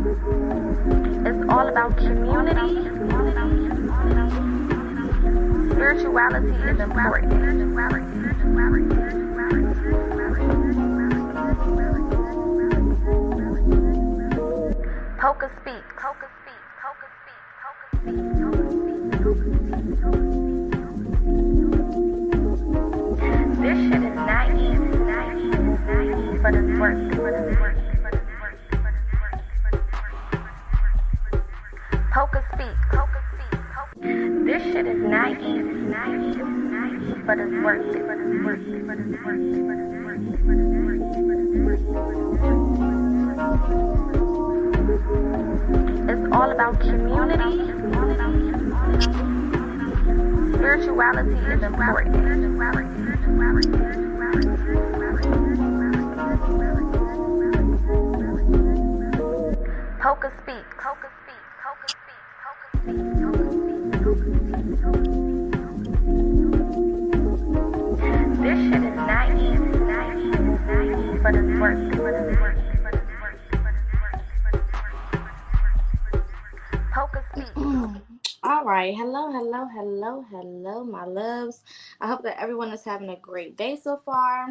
It's all about community. Spirituality is important. PocaSPEAKS. This shit is not easy, but it's worth it. PocaSPEAKS. This shit is not easy, but it's worth it. It's all about community. Spirituality is important. PocaSPEAKS. This shit is not easy, but it's worth it. PocaSPEAKS. All right. Hello, my loves. I hope that everyone is having a great day so far.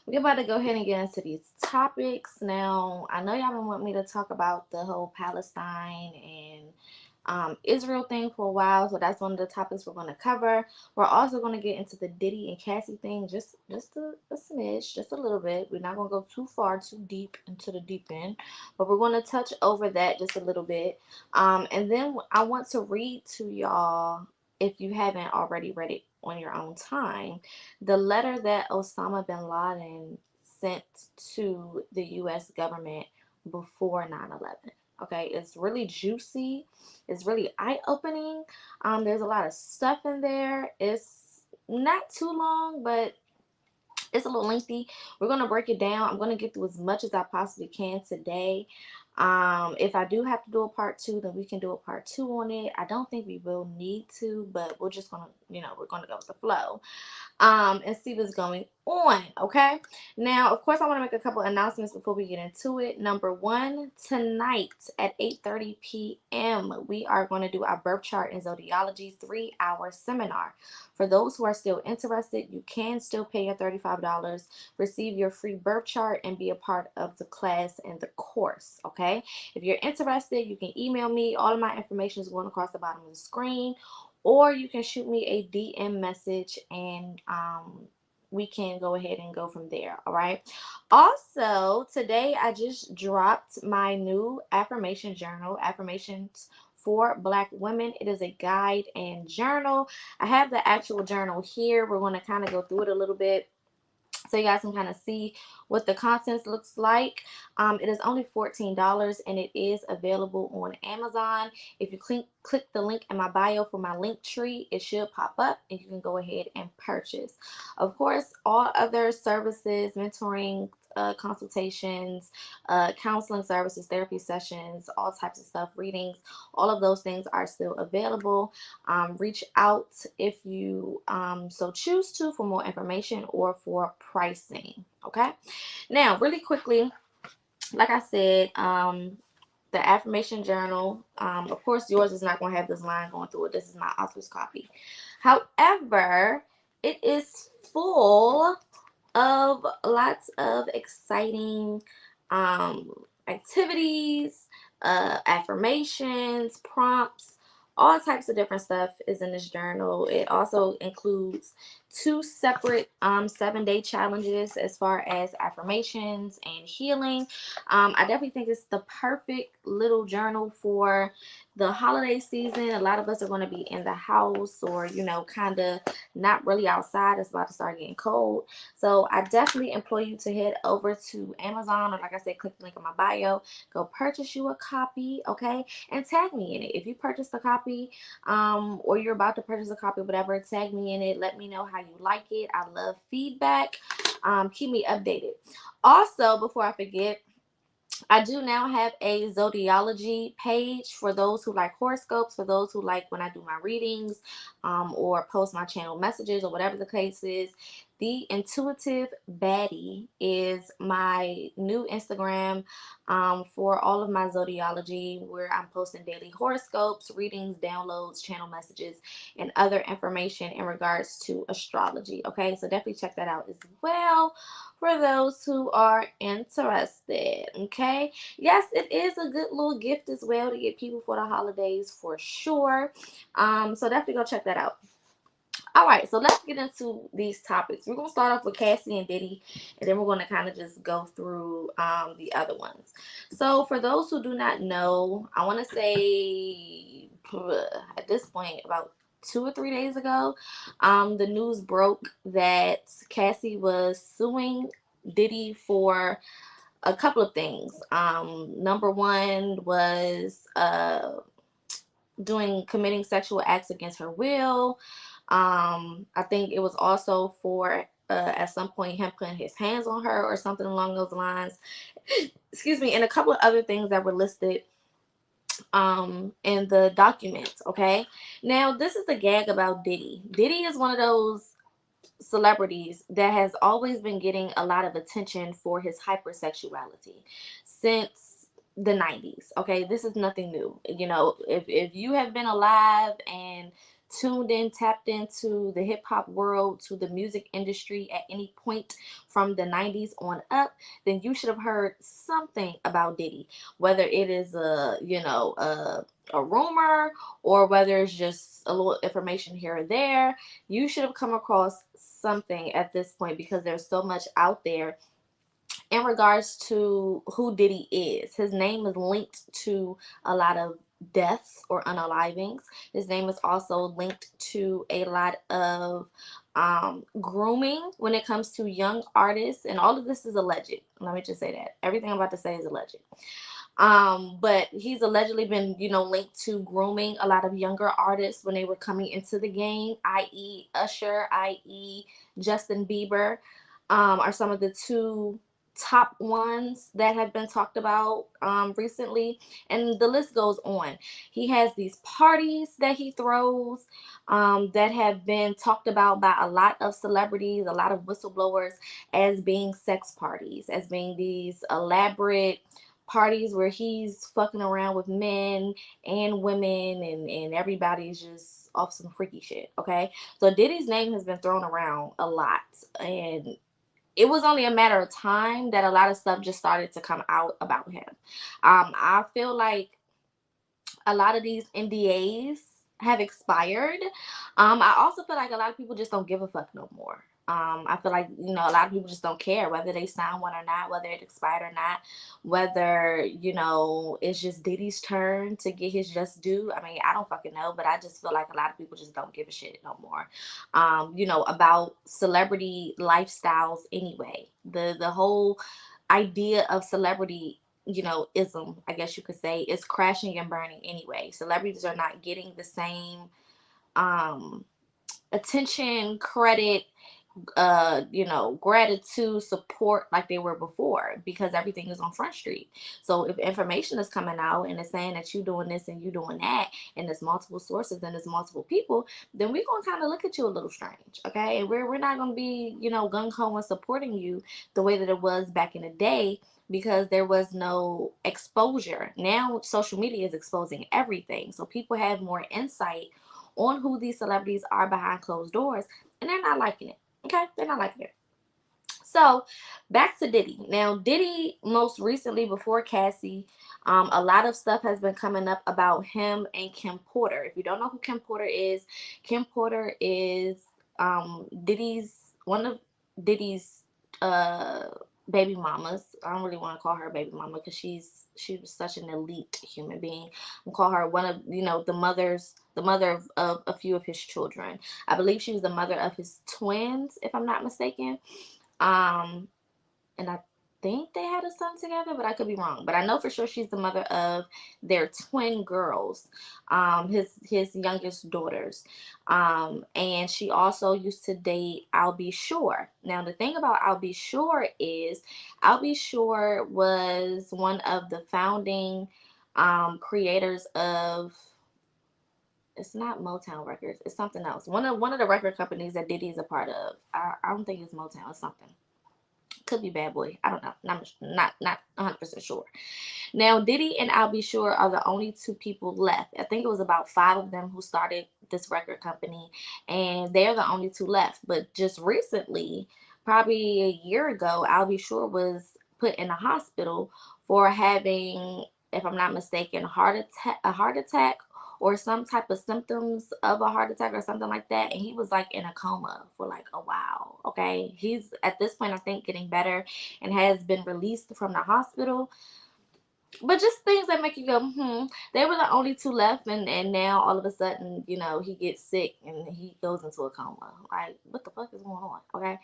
We're about to go ahead and get into these topics. Now, I know y'all been wanting me to talk about the whole Palestine and Israel thing for a while, so that's one of the topics we're going to cover. We're also going to get into the Diddy and Cassie thing, just a smidge, just a little bit. We're not going to go too far, too deep into the deep end, but we're going to touch over that just a little bit. And then I want to read to y'all, if you haven't already read it on your own time, the letter that Osama Bin Laden sent to the U.S. government before 9/11. Okay, it's really juicy. It's really eye-opening. There's a lot of stuff in there. It's not too long, but it's a little lengthy. We're going to break it down. I'm going to get through as much as I possibly can today. If I do have to do a part 2, then we can do a part 2 on it. I don't think we will need to, but we're just going to, we're going to go with the flow. And see what's going on. Okay, now of course I want to make a couple announcements before we get into it. Number one, tonight at 8:30 p.m. we are going to do our birth chart and zodiology 3-hour seminar. For those who are still interested, you can still pay your $35, receive your free birth chart, and be a part of the class and the course. Okay, if you're interested, you can email me. All of my information is going across the bottom of the screen, or you can shoot me a DM message and we can go ahead and go from there. All right. Also, today I just dropped my new affirmation journal, Affirmations for Black Women. It is a guide and journal. I have the actual journal here. We're going to kind of go through it a little bit, so you guys can kind of see what the contents looks like. It is only $14 and it is available on Amazon. If you click the link in my bio for my link tree, it should pop up and you can go ahead and purchase. Of course, all other services, mentoring, consultations, counseling services, therapy sessions, all types of stuff, readings, all of those things are still available. Reach out if you so choose to for more information or for pricing. Okay, now really quickly, like I said, the affirmation journal, of course yours is not going to have this line going through it. This is my author's copy. However, it is full of lots of exciting activities, affirmations, prompts, all types of different stuff is in this journal. It also includes 2 separate 7-day challenges as far as affirmations and healing. I definitely think it's the perfect little journal for the holiday season. A lot of us are going to be in the house or, kind of not really outside. It's about to start getting cold. So I definitely implore you to head over to Amazon, or like I said, click the link in my bio. Go purchase you a copy, okay? And tag me in it. If you purchased a copy, or you're about to purchase a copy, whatever, tag me in it. Let me know how you like it. I love feedback. Keep me updated. Also, before I forget, I do now have a zodiology page for those who like horoscopes, for those who like when I do my readings, or post my channel messages or whatever the case is. The Intuitive Baddie is my new Instagram for all of my zodiology, where I'm posting daily horoscopes, readings, downloads, channel messages, and other information in regards to astrology. Okay, so definitely check that out as well for those who are interested. Okay, yes, it is a good little gift as well to get people for the holidays for sure. So definitely go check that out. All right, so let's get into these topics. We're gonna start off with Cassie and Diddy, and then we're gonna kind of just go through the other ones. So for those who do not know, I want to say at this point about 2 or 3 days ago, the news broke that Cassie was suing Diddy for a couple of things. Number one was committing sexual acts against her will. I think it was also for at some point him putting his hands on her or something along those lines. Excuse me, and a couple of other things that were listed in the documents. Okay, now this is the gag about Diddy. Diddy is one of those celebrities that has always been getting a lot of attention for his hypersexuality since the 90s. Okay, this is nothing new. You know, if you have been alive and tuned in, tapped into the hip hop world, to the music industry at any point from the 90s on up, then you should have heard something about Diddy, whether it is a rumor or whether it's just a little information here or there. You should have come across something at this point because there's so much out there in regards to who Diddy is. His name is linked to a lot of deaths or unalivings. His name is also linked to a lot of grooming when it comes to young artists, and all of this is alleged. Let me just say that everything I'm about to say is alleged. But he's allegedly been, linked to grooming a lot of younger artists when they were coming into the game, i.e. Usher, i.e. Justin Bieber, are some of the two top ones that have been talked about recently, and the list goes on. He has these parties that he throws that have been talked about by a lot of celebrities, a lot of whistleblowers, as being sex parties, as being these elaborate parties where he's fucking around with men and women, and everybody's just off some freaky shit. Okay, so Diddy's name has been thrown around a lot, and it was only a matter of time that a lot of stuff just started to come out about him. I feel like a lot of these NDAs have expired. I also feel like a lot of people just don't give a fuck no more. I feel like, a lot of people just don't care whether they sign one or not, whether it expired or not, whether, it's just Diddy's turn to get his just due. I mean, I don't fucking know, but I just feel like a lot of people just don't give a shit no more, about celebrity lifestyles anyway. The whole idea of celebrity, ism, I guess you could say, is crashing and burning anyway. Celebrities are not getting the same attention, credit, gratitude, support like they were before, because everything is on Front Street. So if information is coming out and it's saying that you doing this and you doing that, and there's multiple sources and there's multiple people, then we're gonna kind of look at you a little strange, okay? And we're not gonna be, gung ho and supporting you the way that it was back in the day, because there was no exposure. Now social media is exposing everything, so people have more insight on who these celebrities are behind closed doors, and they're not liking it. Okay, they're not liking it. So back to Diddy. Now, Diddy, most recently before Cassie, a lot of stuff has been coming up about him and Kim Porter. If you don't know who Kim Porter is, Kim Porter is one of Diddy's baby mamas. I don't really want to call her baby mama because she was such an elite human being. I'm call her one of the mother of a few of his children. I believe she was the mother of his twins, if I'm not mistaken. And I think they had a son together, but I could be wrong. But I know for sure she's the mother of their twin girls, his youngest daughters. And she also used to date I'll Be Sure. Now the thing about I'll Be Sure is I'll Be Sure was one of the founding creators of It's not Motown Records. It's something else. One of the record companies that Diddy is a part of. I don't think it's Motown. It's something. Could be Bad Boy. I don't know. Not 100% sure. Now, Diddy and I'll Be Sure are the only two people left. I think it was about five of them who started this record company, and they're the only two left. But just recently, probably a year ago, I'll Be Sure was put in a hospital for having, if I'm not mistaken, a heart attack or some type of symptoms of a heart attack or something like that. And he was like in a coma for like a while. Okay. He's at this point, I think, getting better and has been released from the hospital. But just things that make you go, They were the only two left, and now all of a sudden, he gets sick and he goes into a coma. Like, what the fuck is going on? Okay.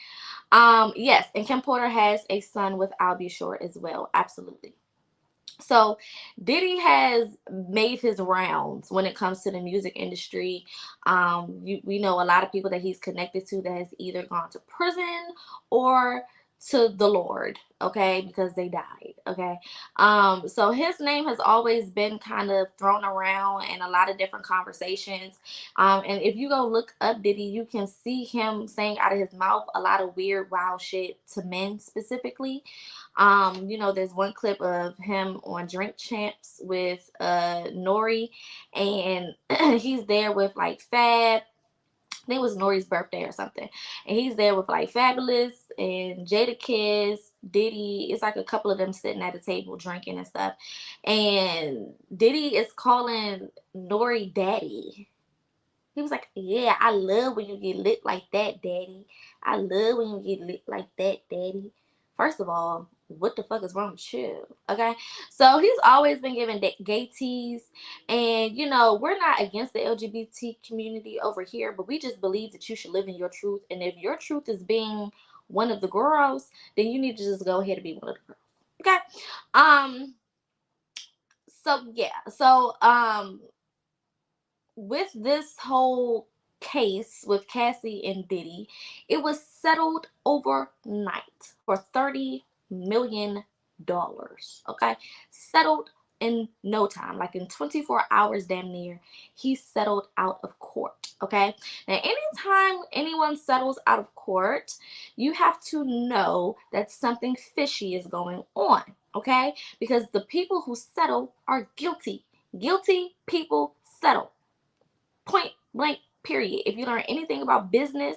Yes, and Kim Porter has a son with I'll Be Sure as well. Absolutely. So Diddy has made his rounds when it comes to the music industry. We know a lot of people that he's connected to that has either gone to prison or to the Lord, okay, because they died, okay. So his name has always been kind of thrown around in a lot of different conversations. And if you go look up Diddy, you can see him saying out of his mouth a lot of weird, wild shit to men specifically. There's one clip of him on Drink Champs with Nori, and he's there with like Fab. I think it was Nori's birthday or something. And he's there with like Fabulous and Jada Kiss, Diddy. It's like a couple of them sitting at a table drinking and stuff. And Diddy is calling Nori daddy. He was like, yeah, I love when you get lit like that, daddy. I love when you get lit like that, daddy. First of all, what the fuck is wrong with you? Okay. So he's always been giving gay teas. And, we're not against the LGBT community over here, but we just believe that you should live in your truth. And if your truth is being one of the girls, then you need to just go ahead and be one of the girls. Okay. So yeah. So with this whole case with Cassie and Diddy, it was settled overnight for $30 million. Okay, settled in no time, like in 24 hours, damn near. He settled out of court. Okay, now anytime anyone settles out of court, you have to know that something fishy is going on. Okay, because the people who settle are guilty. Guilty people settle. Point blank, period. If you learn anything about business,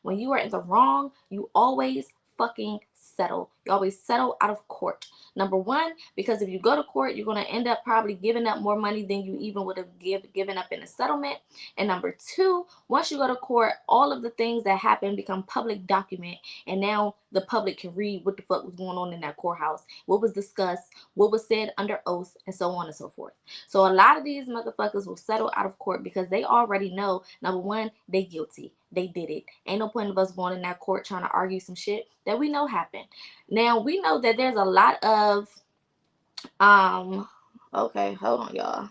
when you are in the wrong, you always fucking settle. You always settle out of court. Number one, because if you go to court, you're going to end up probably giving up more money than you even would have given up in a settlement. And number two, once you go to court, all of the things that happen become public document. And now the public can read what the fuck was going on in that courthouse, what was discussed, what was said under oath, and so on and so forth. So a lot of these motherfuckers will settle out of court because they already know, number one, they guilty. They did it. Ain't no point of us going in that court trying to argue some shit that we know happened. Now, we know that there's a lot of, okay, hold on, y'all.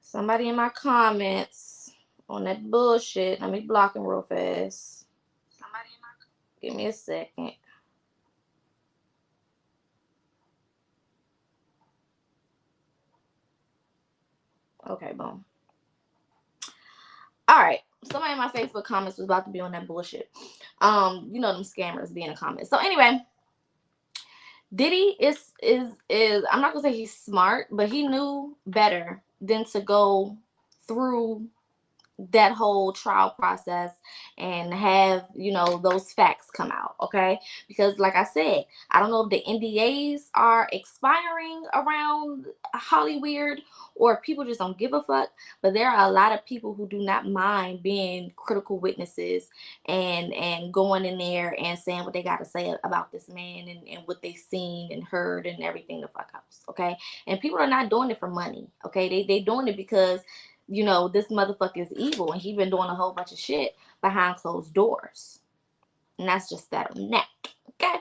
Somebody in my comments on that bullshit. Let me block him real fast. Give me a second. Okay, boom. All right. Somebody in my Facebook comments was about to be on that bullshit. Them scammers be in the comments. So anyway, Diddy is I'm not gonna say he's smart, but he knew better than to go through that whole trial process and have those facts come out. Okay, because like I said, I don't know if the NDAs are expiring around Hollywood or people just don't give a fuck, but there are a lot of people who do not mind being critical witnesses and going in there and saying what they got to say about this man and what they seen and heard and everything the fuck else. Okay, and people are not doing it for money. Okay, they doing it because this motherfucker is evil and he been doing a whole bunch of shit behind closed doors. And that's just that on that. Okay.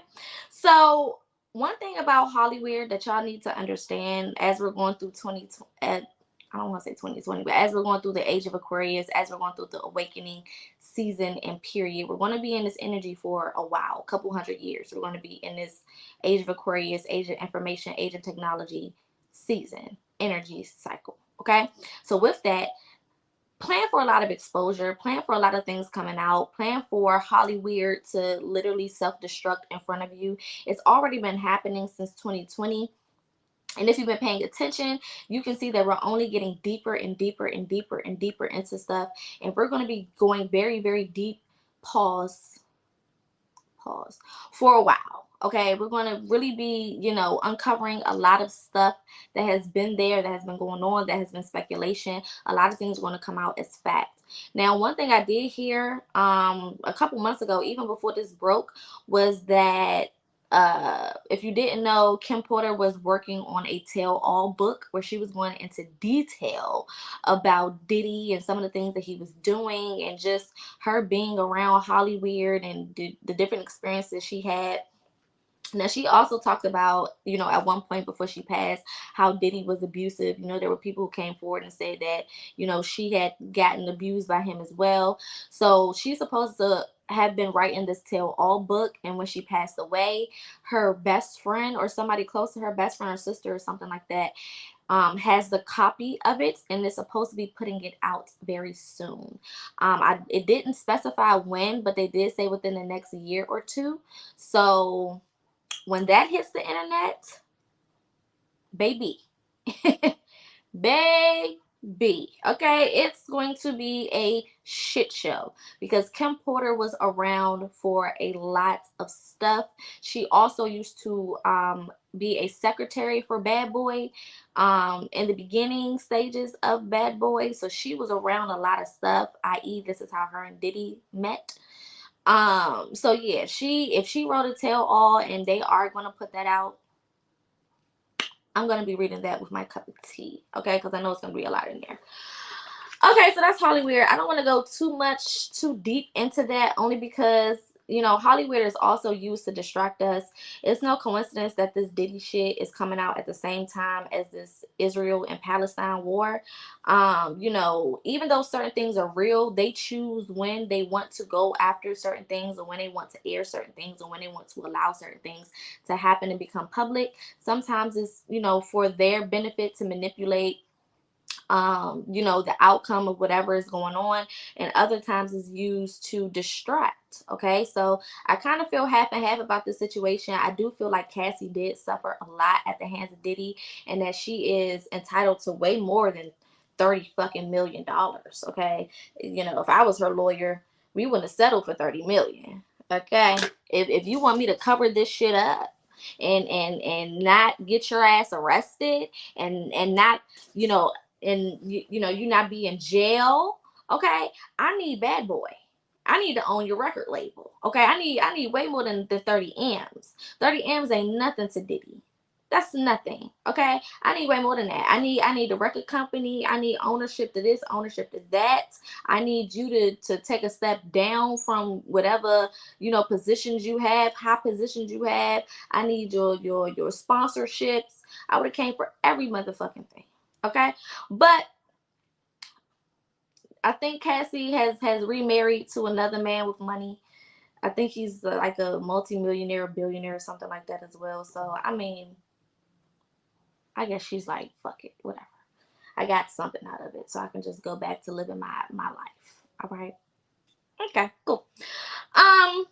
So one thing about Hollywood that y'all need to understand as we're going through I don't want to say 2020, but as we're going through the age of Aquarius, as we're going through the awakening season and period, we're going to be in this energy for a while, a couple hundred years. We're going to be in this age of Aquarius, age of information, age of technology season, energy cycle. Okay, so with that, plan for a lot of exposure, plan for a lot of things coming out, plan for Hollywood to literally self-destruct in front of you. It's already been happening since 2020. And if you've been paying attention, you can see that we're only getting deeper and deeper and deeper and deeper into stuff. And we're going to be going very, very deep. Pause for a while. Okay, we're going to really be, uncovering a lot of stuff that has been there, that has been going on, that has been speculation. A lot of things are going to come out as fact. Now, one thing I did hear a couple months ago, even before this broke, was that if you didn't know, Kim Porter was working on a tell-all book where she was going into detail about Diddy and some of the things that he was doing, and just her being around Hollywood and the different experiences she had. Now, she also talked about, at one point before she passed, how Diddy was abusive. There were people who came forward and said that, she had gotten abused by him as well. So she's supposed to have been writing this tell-all book. And when she passed away, her best friend, or somebody close to her, best friend or sister or something like that, has the copy of it, and is supposed to be putting it out very soon. It didn't specify when, but they did say within the next year or two. So when that hits the internet, baby, baby, okay, it's going to be a shit show, because Kim Porter was around for a lot of stuff. She also used to be a secretary for Bad Boy in the beginning stages of Bad Boy. So she was around a lot of stuff, i.e., this is how her and Diddy met. So yeah, if she wrote a tell all and they are going to put that out, I'm going to be reading that with my cup of tea, okay? Because I know it's going to be a lot in there. Okay, so that's Hollywood. I don't want to go too deep into that, only because, Hollywood is also used to distract us. It's no coincidence that this Diddy shit is coming out at the same time as this Israel and Palestine war. Even though certain things are real, they choose when they want to go after certain things, or when they want to air certain things, or when they want to allow certain things to happen and become public. Sometimes it's, for their benefit to manipulate the outcome of whatever is going on, and other times is used to distract. Okay, so I kind of feel half and half about this situation. I do feel like Cassie did suffer a lot at the hands of Diddy, and that she is entitled to way more than $30 fucking million. Okay, if I was her lawyer, we wouldn't have settled for 30 million. Okay, if you want me to cover this shit up and not get your ass arrested, and not, you know and you not be in jail, okay, I need Bad Boy. I need to own your record label. Okay, I need way more than the 30 M's. 30 M's ain't nothing to Diddy. That's nothing. Okay, I need way more than that. I need the record company. I need ownership to this, ownership to that. I need you to take a step down from whatever positions you have, high positions you have. I need your sponsorships. I would have came for every motherfucking thing. Okay, but I think Cassie has remarried to another man with money. I think he's like a multimillionaire, billionaire, or something like that as well. So I mean, I guess she's like, fuck it, whatever. I got something out of it, so I can just go back to living my life. All right. Okay. Cool. Um.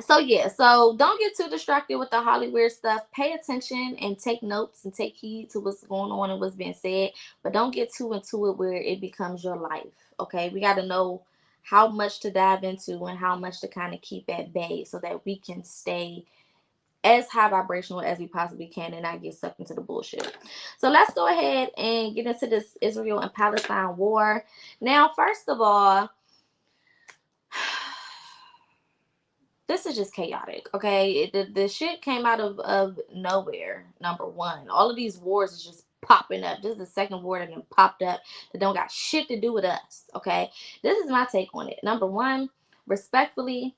So yeah, so don't get too distracted with the Hollywood stuff. Pay attention and take notes and take heed to what's going on and what's being said, but don't get too into it where it becomes your life. Okay, we got to know how much to dive into and how much to kind of keep at bay, so that we can stay as high vibrational as we possibly can and not get sucked into the bullshit. So let's go ahead and get into this Israel and Palestine war. Now, first of all, this is just chaotic, okay? The shit came out of nowhere, number one. All of these wars is just popping up. This is the second war that then popped up that don't got shit to do with us, okay? This is my take on it. Number one, respectfully,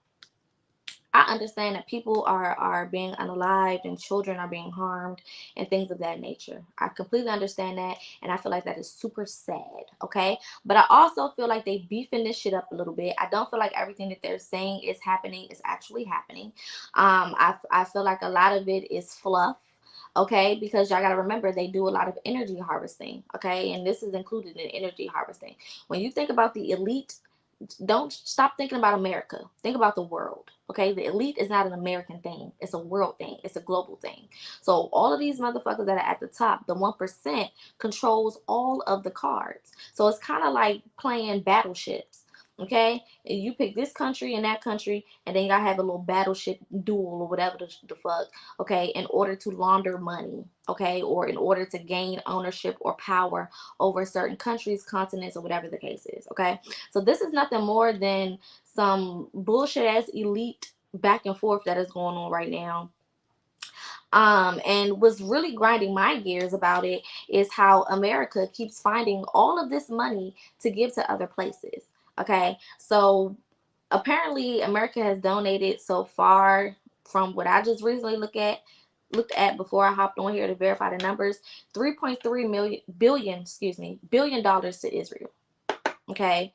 I understand that people are being unalived and children are being harmed and things of that nature. I completely understand that, and I feel like that is super sad, okay? But I also feel like they beefing this shit up a little bit. I don't feel like everything that they're saying is happening is actually happening. I feel like a lot of it is fluff. Okay, because y'all got to remember they do a lot of energy harvesting. Okay, and this is included in energy harvesting. When you think about the elite, don't stop thinking about America. Think about the world. Okay, the elite is not an American thing. It's a world thing. It's a global thing. So all of these motherfuckers that are at the top, the 1%, controls all of the cards. So it's kind of like playing battleships. Okay, and you pick this country and that country, and then y'all have a little battleship duel or whatever the fuck. Okay, in order to launder money. Okay, or in order to gain ownership or power over certain countries, continents, or whatever the case is. Okay, so this is nothing more than some bullshit ass elite back and forth that is going on right now. And what's really grinding my gears about it is how America keeps finding all of this money to give to other places. Okay, so apparently America has donated so far, from what I just recently looked at before I hopped on here to verify the numbers, 3.3 million billion, billion dollars to Israel. Okay,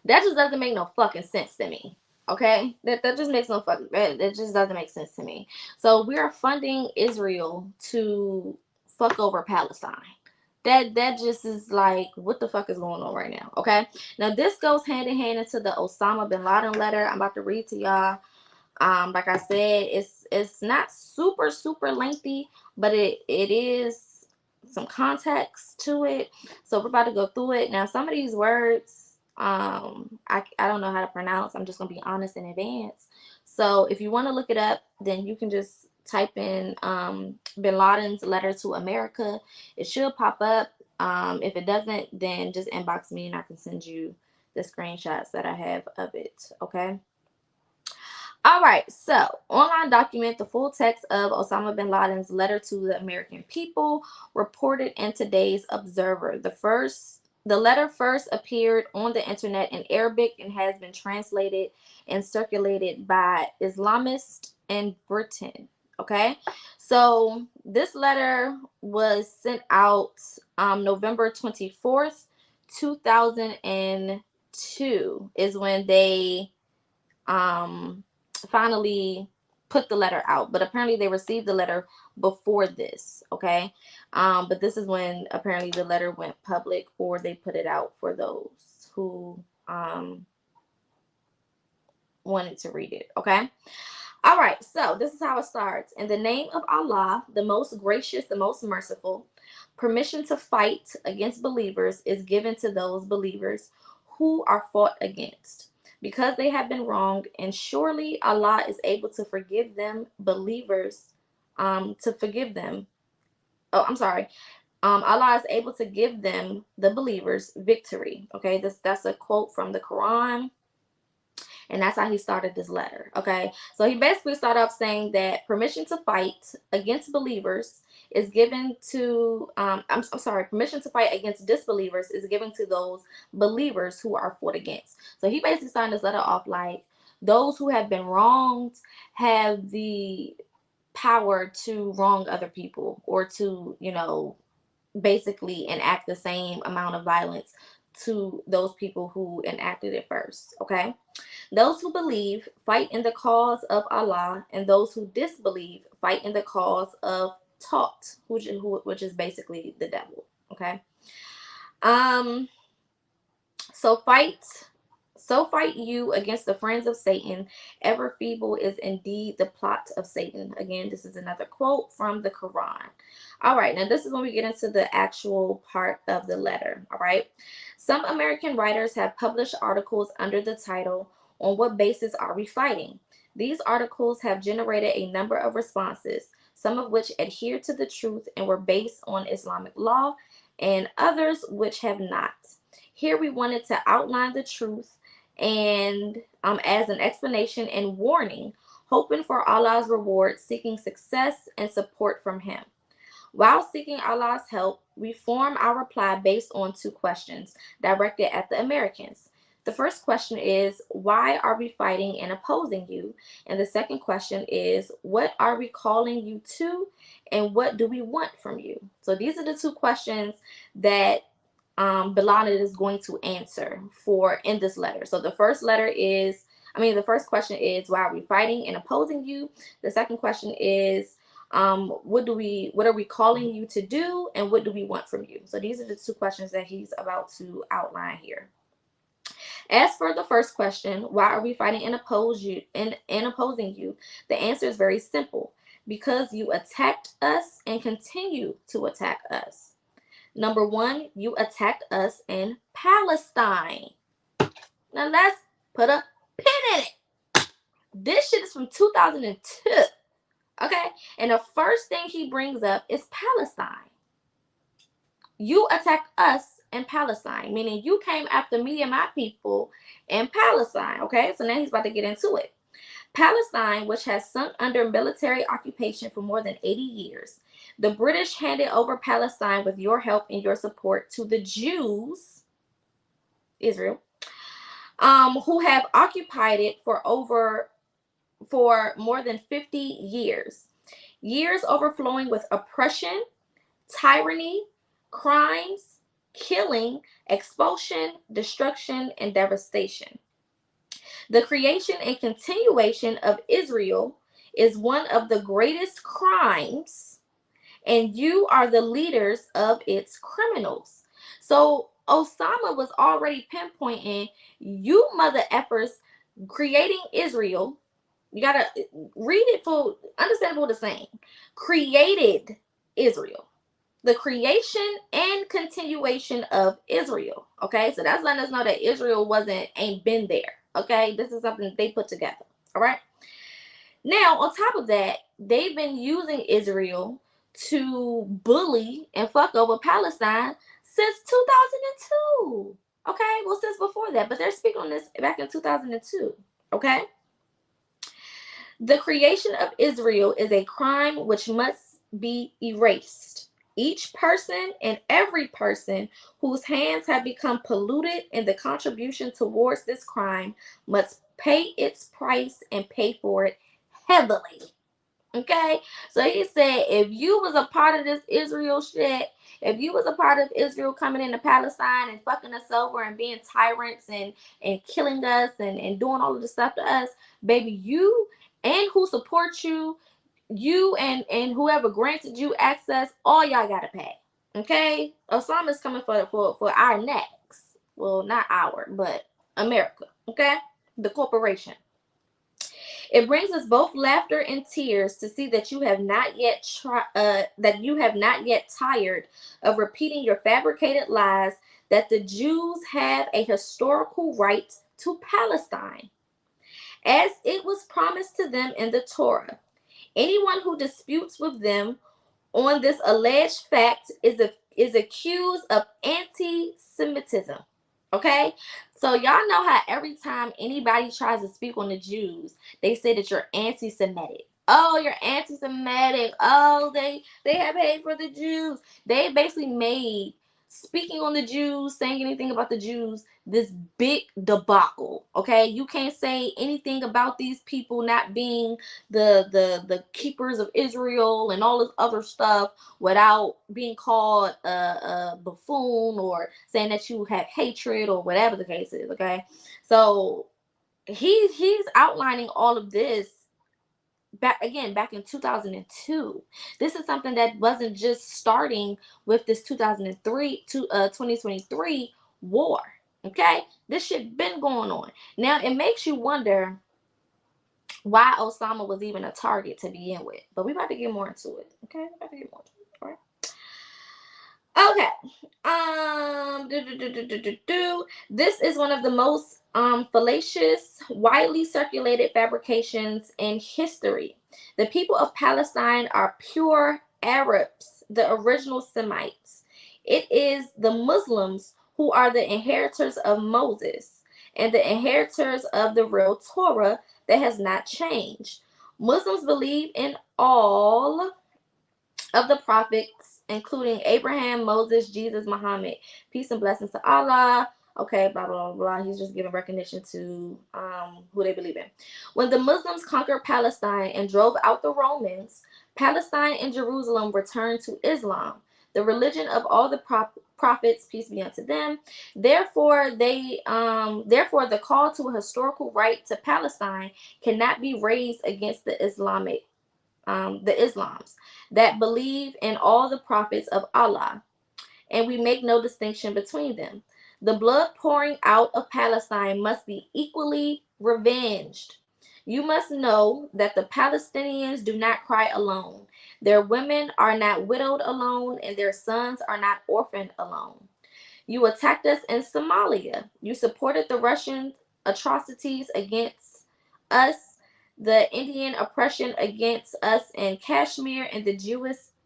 that just doesn't make no fucking sense to me. Okay, that just makes no fucking, that just doesn't make sense to me. So we are funding Israel to fuck over Palestine. That just is like, what the fuck is going on right now? Okay, now this goes hand in hand into the Osama Bin Laden letter I'm about to read to y'all. Like I said, it's not super lengthy, but it is some context to it. So we're about to go through it. Now some of these words, I don't know how to pronounce. I'm just gonna be honest in advance. So if you want to look it up, then you can just type in Bin Laden's letter to America. It should pop up. If it doesn't, then just inbox me and I can send you the screenshots that I have of it. Okay. All right, so online document the full text of Osama bin Laden's letter to the American people, reported in today's Observer. The letter first appeared on the internet in Arabic and has been translated and circulated by Islamists in Britain. Okay, so this letter was sent out November 24th, 2002 is when they um finally put the letter out, but apparently they received the letter before this. Okay, but this is when apparently the letter went public, or they put it out for those who wanted to read it. Okay. All right, so this is how it starts. In the name of Allah, the most gracious, the most merciful, permission to fight against believers is given to those believers who are fought against, because they have been wronged, and surely Allah is able to forgive them, believers, to forgive them. Oh, I'm sorry. Allah is able to give them, the believers, victory. Okay, that's a quote from the Quran, and that's how he started this letter. Okay, so he basically started off saying that permission to fight against believers is given to I'm sorry, permission to fight against disbelievers is given to those believers who are fought against. So he basically started this letter off like, those who have been wronged have the power to wrong other people, or to, basically enact the same amount of violence to those people who enacted it first. Okay, those who believe fight in the cause of Allah, and those who disbelieve fight in the cause of Taught, which is basically the devil. Okay. Um. So fight. So fight you against the friends of Satan. Ever feeble is indeed the plot of Satan. Again, this is another quote from the Quran. All right, now this is when we get into the actual part of the letter. All right. Some American writers have published articles under the title, "On What Basis Are We Fighting?" These articles have generated a number of responses, some of which adhere to the truth and were based on Islamic law, and others which have not. Here we wanted to outline the truth and as an explanation and warning, hoping for Allah's reward, seeking success and support from Him. While seeking Allah's help, we form our reply based on two questions directed at the Americans. The first question is, why are we fighting and opposing you? And the second question is, what are we calling you to, and what do we want from you? So these are the two questions that Melanated is going to answer for in this letter. So the first letter is The first question is, why are we fighting and opposing you? The second question is, what are we calling you to do, and what do we want from you? So these are the two questions that he's about to outline here. As for the first question, why are we fighting and opposing you? The answer is very simple. Because you attacked us and continue to attack us. Number one, you attacked us in Palestine. Now let's put a pin in it. This shit is from 2002. Okay? And the first thing he brings up is Palestine. You attacked us in Palestine, meaning you came after me and my people in Palestine. Okay? So now he's about to get into it. Palestine, which has sunk under military occupation for more than 80 years, the British handed over Palestine with your help and your support to the Jews, Israel, who have occupied it for more than 50 years. Years overflowing with oppression, tyranny, crimes, killing, expulsion, destruction, and devastation. The creation and continuation of Israel is one of the greatest crimes, and you are the leaders of its criminals. So Osama was already pinpointing, you mother effers creating Israel. You gotta read it for understandable the same. Created Israel. The creation and continuation of Israel. Okay, so that's letting us know that Israel ain't been there. Okay, this is something they put together. All right. Now, on top of that, they've been using Israel to bully and fuck over Palestine since 2002. Okay, well, since before that, but they're speaking on this back in 2002. Okay. The creation of Israel is a crime which must be erased. Each person and every person whose hands have become polluted in the contribution towards this crime must pay its price and pay for it heavily. Okay? So he said, if you was a part of this Israel shit, if you was a part of Israel coming into Palestine and fucking us over and being tyrants and killing us and doing all of this stuff to us, baby, you and who supports you, you and whoever granted you access, all y'all gotta pay. Okay? Osama's coming for our necks. Well, not our, but America. Okay? The corporation. It brings us both laughter and tears to see that you have not yet tired of repeating your fabricated lies that the Jews have a historical right to Palestine, as it was promised to them in the Torah. Anyone who disputes with them on this alleged fact is accused of anti-Semitism. Okay? So y'all know how every time anybody tries to speak on the Jews, they say that you're anti-Semitic. Oh, you're anti-Semitic. Oh, they have hate for the Jews. They basically made speaking on the Jews, saying anything about the Jews, this big debacle. Okay, you can't say anything about these people not being the keepers of Israel and all this other stuff without being called a buffoon or saying that you have hatred or whatever the case is. Okay, so he's outlining all of this back in 2002. This is something that wasn't just starting with this 2023 war. Okay, this shit been going on. Now it makes you wonder why Osama was even a target to begin with, but we about to get more into it. Okay, we about to get more into it. All right. Okay. This is one of the most fallacious, widely circulated fabrications in history. The people of Palestine are pure Arabs, the original Semites. It is the Muslims who are the inheritors of Moses and the inheritors of the real Torah that has not changed. Muslims believe in all of the prophets, including Abraham, Moses, Jesus, Muhammad. Peace and blessings to Allah. Okay, blah, blah, blah, blah. He's just giving recognition to who they believe in. When the Muslims conquered Palestine and drove out the Romans, Palestine and Jerusalem returned to Islam, the religion of all the prophets, peace be unto them. Therefore, therefore the call to a historical right to Palestine cannot be raised against the Islams that believe in all the prophets of Allah, and we make no distinction between them. The blood pouring out of Palestine must be equally revenged. You must know that the Palestinians do not cry alone. Their women are not widowed alone, and their sons are not orphaned alone. You attacked us in Somalia. You supported the Russian atrocities against us, the Indian oppression against us in Kashmir, and the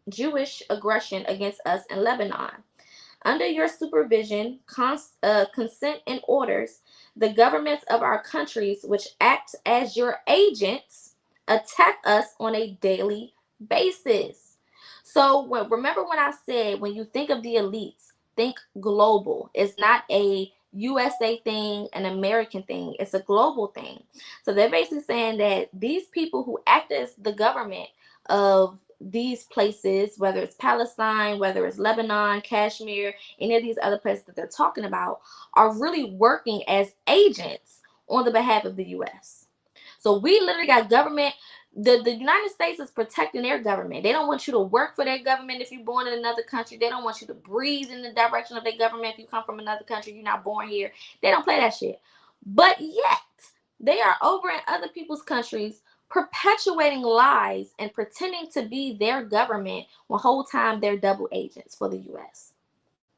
Jewish aggression against us in Lebanon. Under your supervision, consent, and orders, the governments of our countries, which act as your agents, attack us on a daily basis. So remember when I said when you think of the elites, think global. It's not a USA thing, an American thing. It's a global thing. So they're basically saying that these people who act as the government of these places, whether it's Palestine, whether it's Lebanon, Kashmir, any of these other places that they're talking about, are really working as agents on the behalf of the U.S. So we literally got government. The United States is protecting their government. They don't want you to work for their government if you're born in another country. They don't want you to breathe in the direction of their government if you come from another country. You're not born here. They don't play that shit. But yet, they are over in other people's countries perpetuating lies and pretending to be their government when whole time they're double agents for the US.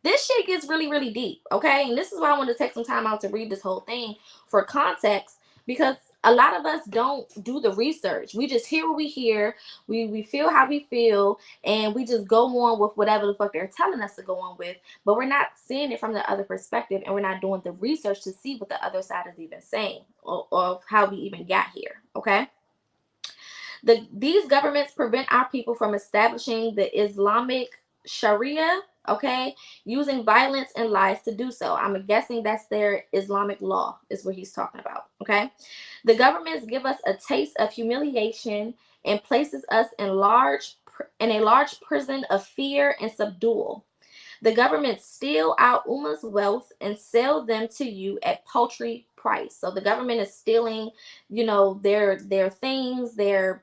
This shit gets really, really deep, okay? And this is why I want to take some time out to read this whole thing for context, because a lot of us don't do the research. We just hear what we hear, we feel how we feel, and we just go on with whatever the fuck they're telling us to go on with, but we're not seeing it from the other perspective, and we're not doing the research to see what the other side is even saying, or how we even got here, okay? These governments prevent our people from establishing the Islamic Sharia, okay, using violence and lies to do so. I'm guessing that's their Islamic law is what he's talking about, okay? The governments give us a taste of humiliation and places us in a large prison of fear and subdual. The government steal our Ummah's wealth and sell them to you at paltry price. So the government is stealing, their things, their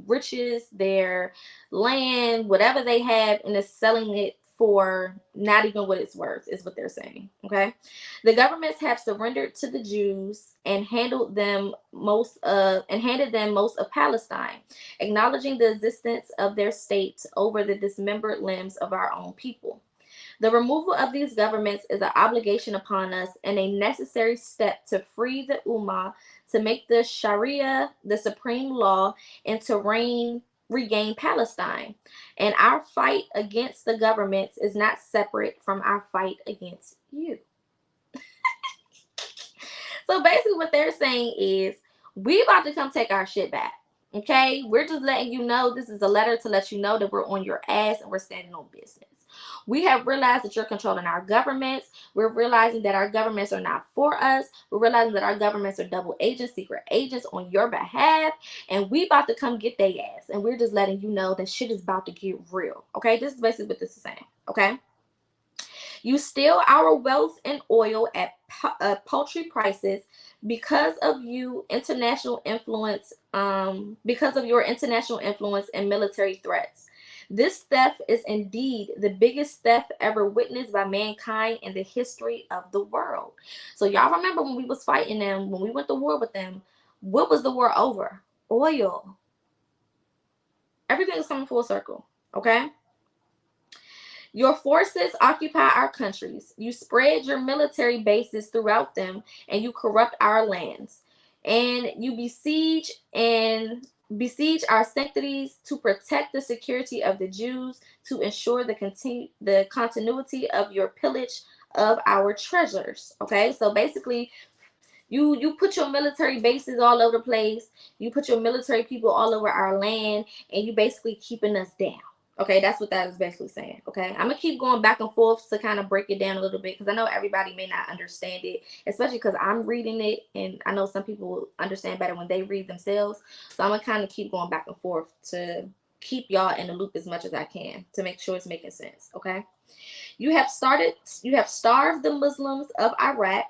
riches, their land, whatever they have, and is selling it for not even what it's worth, is what they're saying. Okay, the governments have surrendered to the Jews and handed them most of Palestine, acknowledging the existence of their state over the dismembered limbs of our own people. The removal of these governments is an obligation upon us and a necessary step to free the Ummah, to make the Sharia the supreme law, and to regain Palestine. And our fight against the governments is not separate from our fight against you. So basically what they're saying is, we about to come take our shit back. Okay? We're just letting you know, this is a letter to let you know that we're on your ass and we're standing on business. We have realized that you're controlling our governments. We're realizing that our governments are not for us. We're realizing that our governments are double agents, secret agents on your behalf. And we about to come get their ass. And we're just letting you know that shit is about to get real. Okay? This is basically what this is saying. Okay? You steal our wealth and oil at paltry prices because of your international influence and military threats. This theft is indeed the biggest theft ever witnessed by mankind in the history of the world. So y'all remember when we was fighting them, when we went to war with them, what was the war over? Oil. Everything is coming full circle, okay? Your forces occupy our countries. You spread your military bases throughout them, and you corrupt our lands. And you besiege our sanctuaries to protect the security of the Jews, to ensure the continuity of your pillage of our treasures. Okay, so basically, you put your military bases all over the place. You put your military people all over our land, and you basically keeping us down. Okay, that's what that is basically saying. Okay, I'm gonna keep going back and forth to kind of break it down a little bit, because I know everybody may not understand it, especially because I'm reading it, and I know some people will understand better when they read themselves. So I'm gonna kind of keep going back and forth to keep y'all in the loop as much as I can to make sure it's making sense. Okay. You have starved the Muslims of Iraq,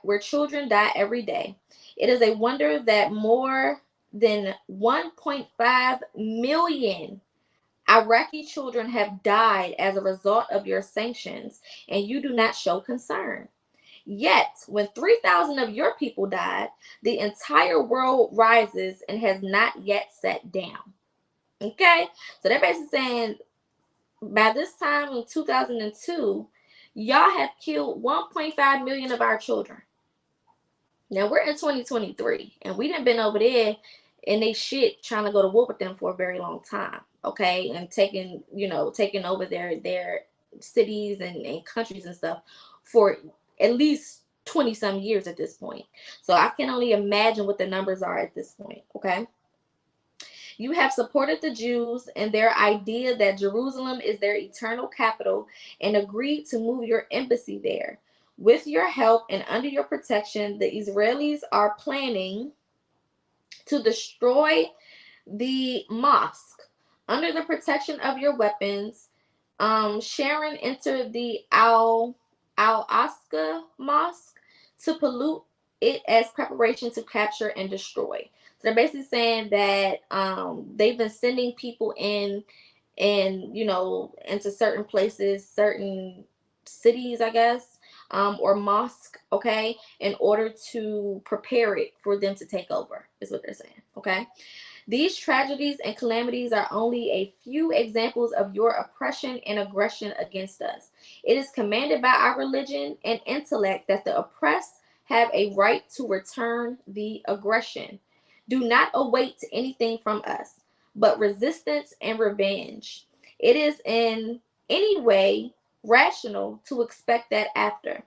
where children die every day. It is a wonder that more than 1.5 million Iraqi children have died as a result of your sanctions, and you do not show concern. Yet, when 3,000 of your people died, the entire world rises and has not yet sat down. Okay? So they're basically saying by this time in 2002, y'all have killed 1.5 million of our children. Now we're in 2023, and we done been over there and they shit trying to go to war with them for a very long time. Okay, and taking over their cities and countries and stuff for at least 20 some years at this point. So I can only imagine what the numbers are at this point. Okay. You have supported the Jews and their idea that Jerusalem is their eternal capital and agreed to move your embassy there. With your help and under your protection, the Israelis are planning to destroy the mosque. Under the protection of your weapons, Sharon entered the Al-Aqsa Mosque to pollute it as preparation to capture and destroy. So they're basically saying that they've been sending people in and into certain places, certain cities, I guess, or mosque, okay, in order to prepare it for them to take over, is what they're saying, okay? These tragedies and calamities are only a few examples of your oppression and aggression against us. It is commanded by our religion and intellect that the oppressed have a right to return the aggression. Do not await anything from us, but resistance and revenge. It is in any way rational to expect that after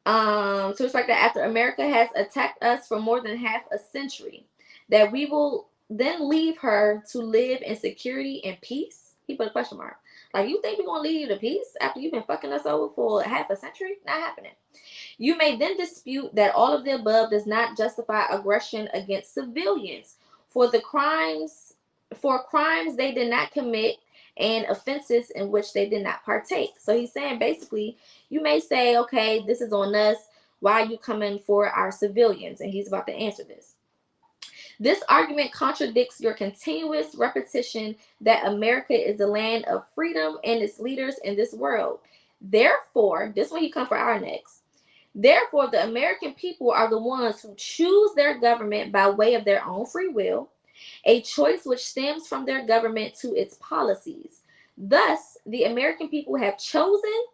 America has attacked us for more than half a century, that we will then leave her to live in security and peace? He put a question mark. Like, you think we're going to leave you to peace after you've been fucking us over for half a century? Not happening. You may then dispute that all of the above does not justify aggression against civilians for crimes they did not commit and offenses in which they did not partake. So he's saying basically, you may say, okay, this is on us. Why are you coming for our civilians? And he's about to answer this. This argument contradicts your continuous repetition that America is the land of freedom and its leaders in this world. Therefore, this one he come for our next. Therefore, the American people are the ones who choose their government by way of their own free will, a choice which stems from their government to its policies. Thus, the American people have chosen,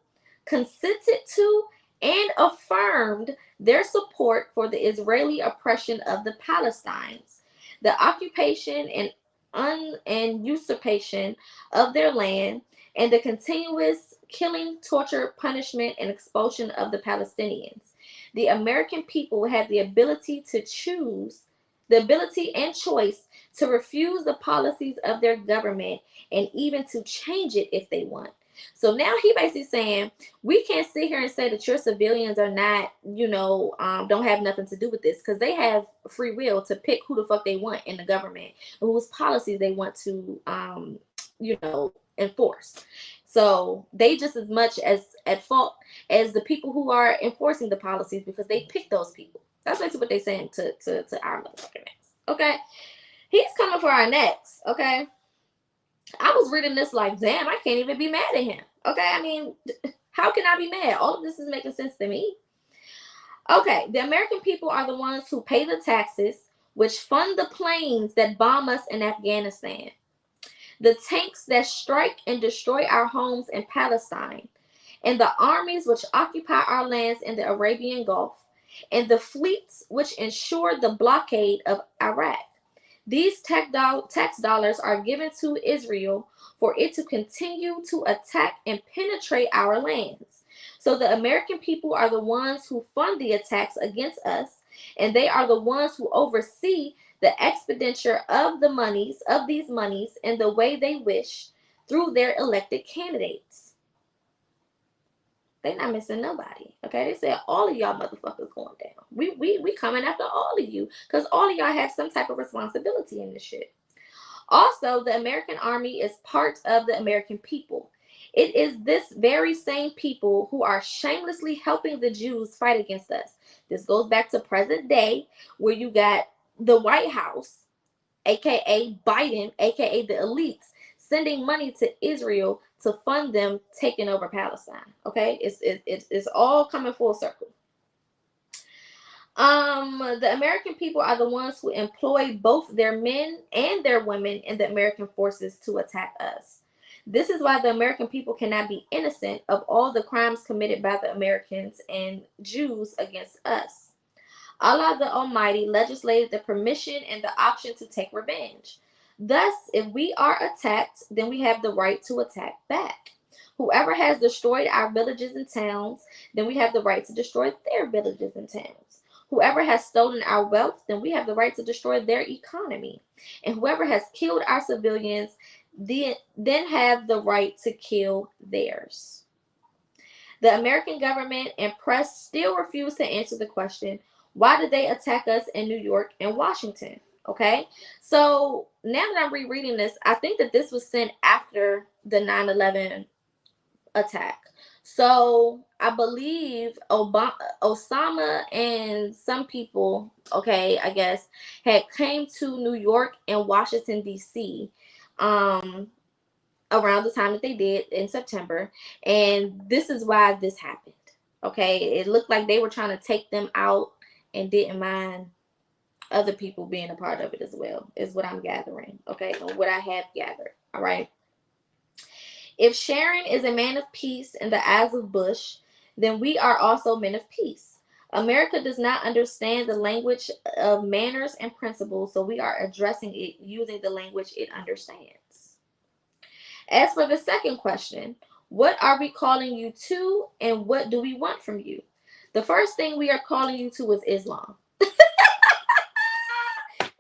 consented to, and affirmed their support for the Israeli oppression of the Palestinians, the occupation and usurpation of their land, and the continuous killing, torture, punishment, and expulsion of the Palestinians. The American people have the ability and choice to refuse the policies of their government and even to change it if they want. So now he basically saying, we can't sit here and say that your civilians are not, don't have nothing to do with this, because they have free will to pick who the fuck they want in the government and whose policies they want to, enforce. So they just as much as at fault as the people who are enforcing the policies, because they pick those people. That's basically what they're saying to our motherfucking necks. Okay? He's coming for our necks. Okay? I was reading this like, damn, I can't even be mad at him. Okay? I mean, how can I be mad? All of this is making sense to me. Okay, the American people are the ones who pay the taxes, which fund the planes that bomb us in Afghanistan, the tanks that strike and destroy our homes in Palestine, and the armies which occupy our lands in the Arabian Gulf, and the fleets which ensure the blockade of Iraq. These tax dollars are given to Israel for it to continue to attack and penetrate our lands. So the American people are the ones who fund the attacks against us, and they are the ones who oversee the expenditure of these monies in the way they wish through their elected candidates. They not missing nobody. Okay, they said all of y'all motherfuckers going down. We coming after all of you, because all of y'all have some type of responsibility in this shit. Also, the American army is part of the American people. It is this very same people who are shamelessly helping the Jews fight against us. This goes back to present day, where you got the White House, aka Biden, aka the elites, sending money to Israel to fund them taking over Palestine. Okay, it's all coming full circle. The American people are the ones who employ both their men and their women in the American forces to attack us. This is why the American people cannot be innocent of all the crimes committed by the Americans and Jews against us. Allah the Almighty legislated the permission and the option to take revenge. Thus, if we are attacked, then we have the right to attack back. Whoever has destroyed our villages and towns, then we have the right to destroy their villages and towns. Whoever has stolen our wealth, then we have the right to destroy their economy. And whoever has killed our civilians, then have the right to kill theirs. The American government and press still refuse to answer the question, why did they attack us in New York and Washington? Okay, so now that I'm rereading this, I think that this was sent after the 9/11 attack. So I believe Osama and some people, okay, I guess, had came to New York and Washington D.C. Around the time that they did in September, and this is why this happened. Okay, it looked like they were trying to take them out and didn't mind other people being a part of it as well, is what I'm gathering. Okay, and what I have gathered. All right. If Sharon is a man of peace in the eyes of Bush, then we are also men of peace. America does not understand the language of manners and principles, so we are addressing it using the language it understands. As for the second question, what are we calling you to and what do we want from you? The first thing we are calling you to is Islam.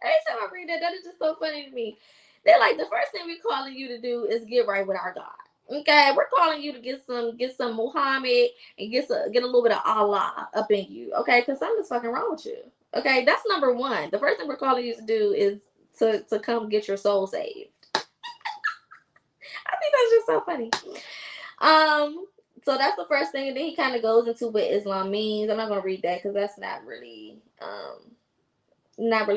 Every time I read that, that is just so funny to me. They're like, the first thing we're calling you to do is get right with our God. Okay, we're calling you to get some Muhammad and get a little bit of Allah up in you. Okay, because something's fucking wrong with you. Okay, that's number one. The first thing we're calling you to do is to come get your soul saved. I think that's just so funny. So that's the first thing, and then he kind of goes into what Islam means. I'm not gonna read that because that's not really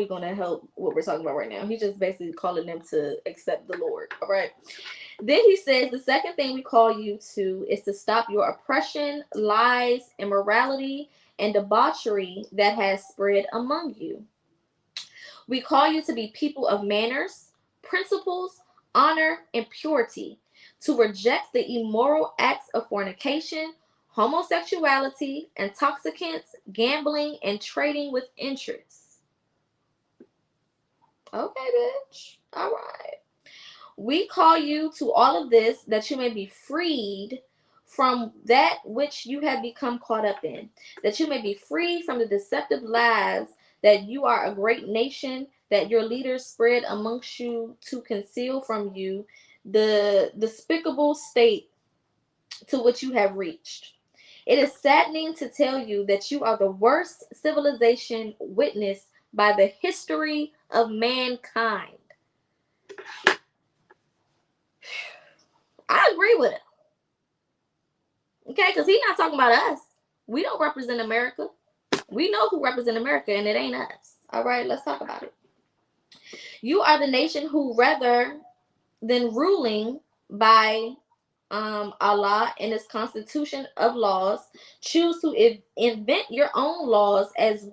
going to help what we're talking about right now. He's just basically calling them to accept the Lord. All right. Then he says the second thing we call you to is to stop your oppression, lies, immorality, and debauchery that has spread among you. We call you to be people of manners, principles, honor, and purity, to reject the immoral acts of fornication, homosexuality, intoxicants, gambling, and trading with interests. Okay, bitch. All right. We call you to all of this that you may be freed from that which you have become caught up in, that you may be free from the deceptive lies that you are a great nation, that your leaders spread amongst you to conceal from you the despicable state to which you have reached. It is saddening to tell you that you are the worst civilization witnessed by the history of mankind. I agree with him. Okay, because he's not talking about us. We don't represent America. We know who represents America, and it ain't us. All right, let's talk about it. You are the nation who, rather than ruling by Allah and its constitution of laws, choose to invent your own laws as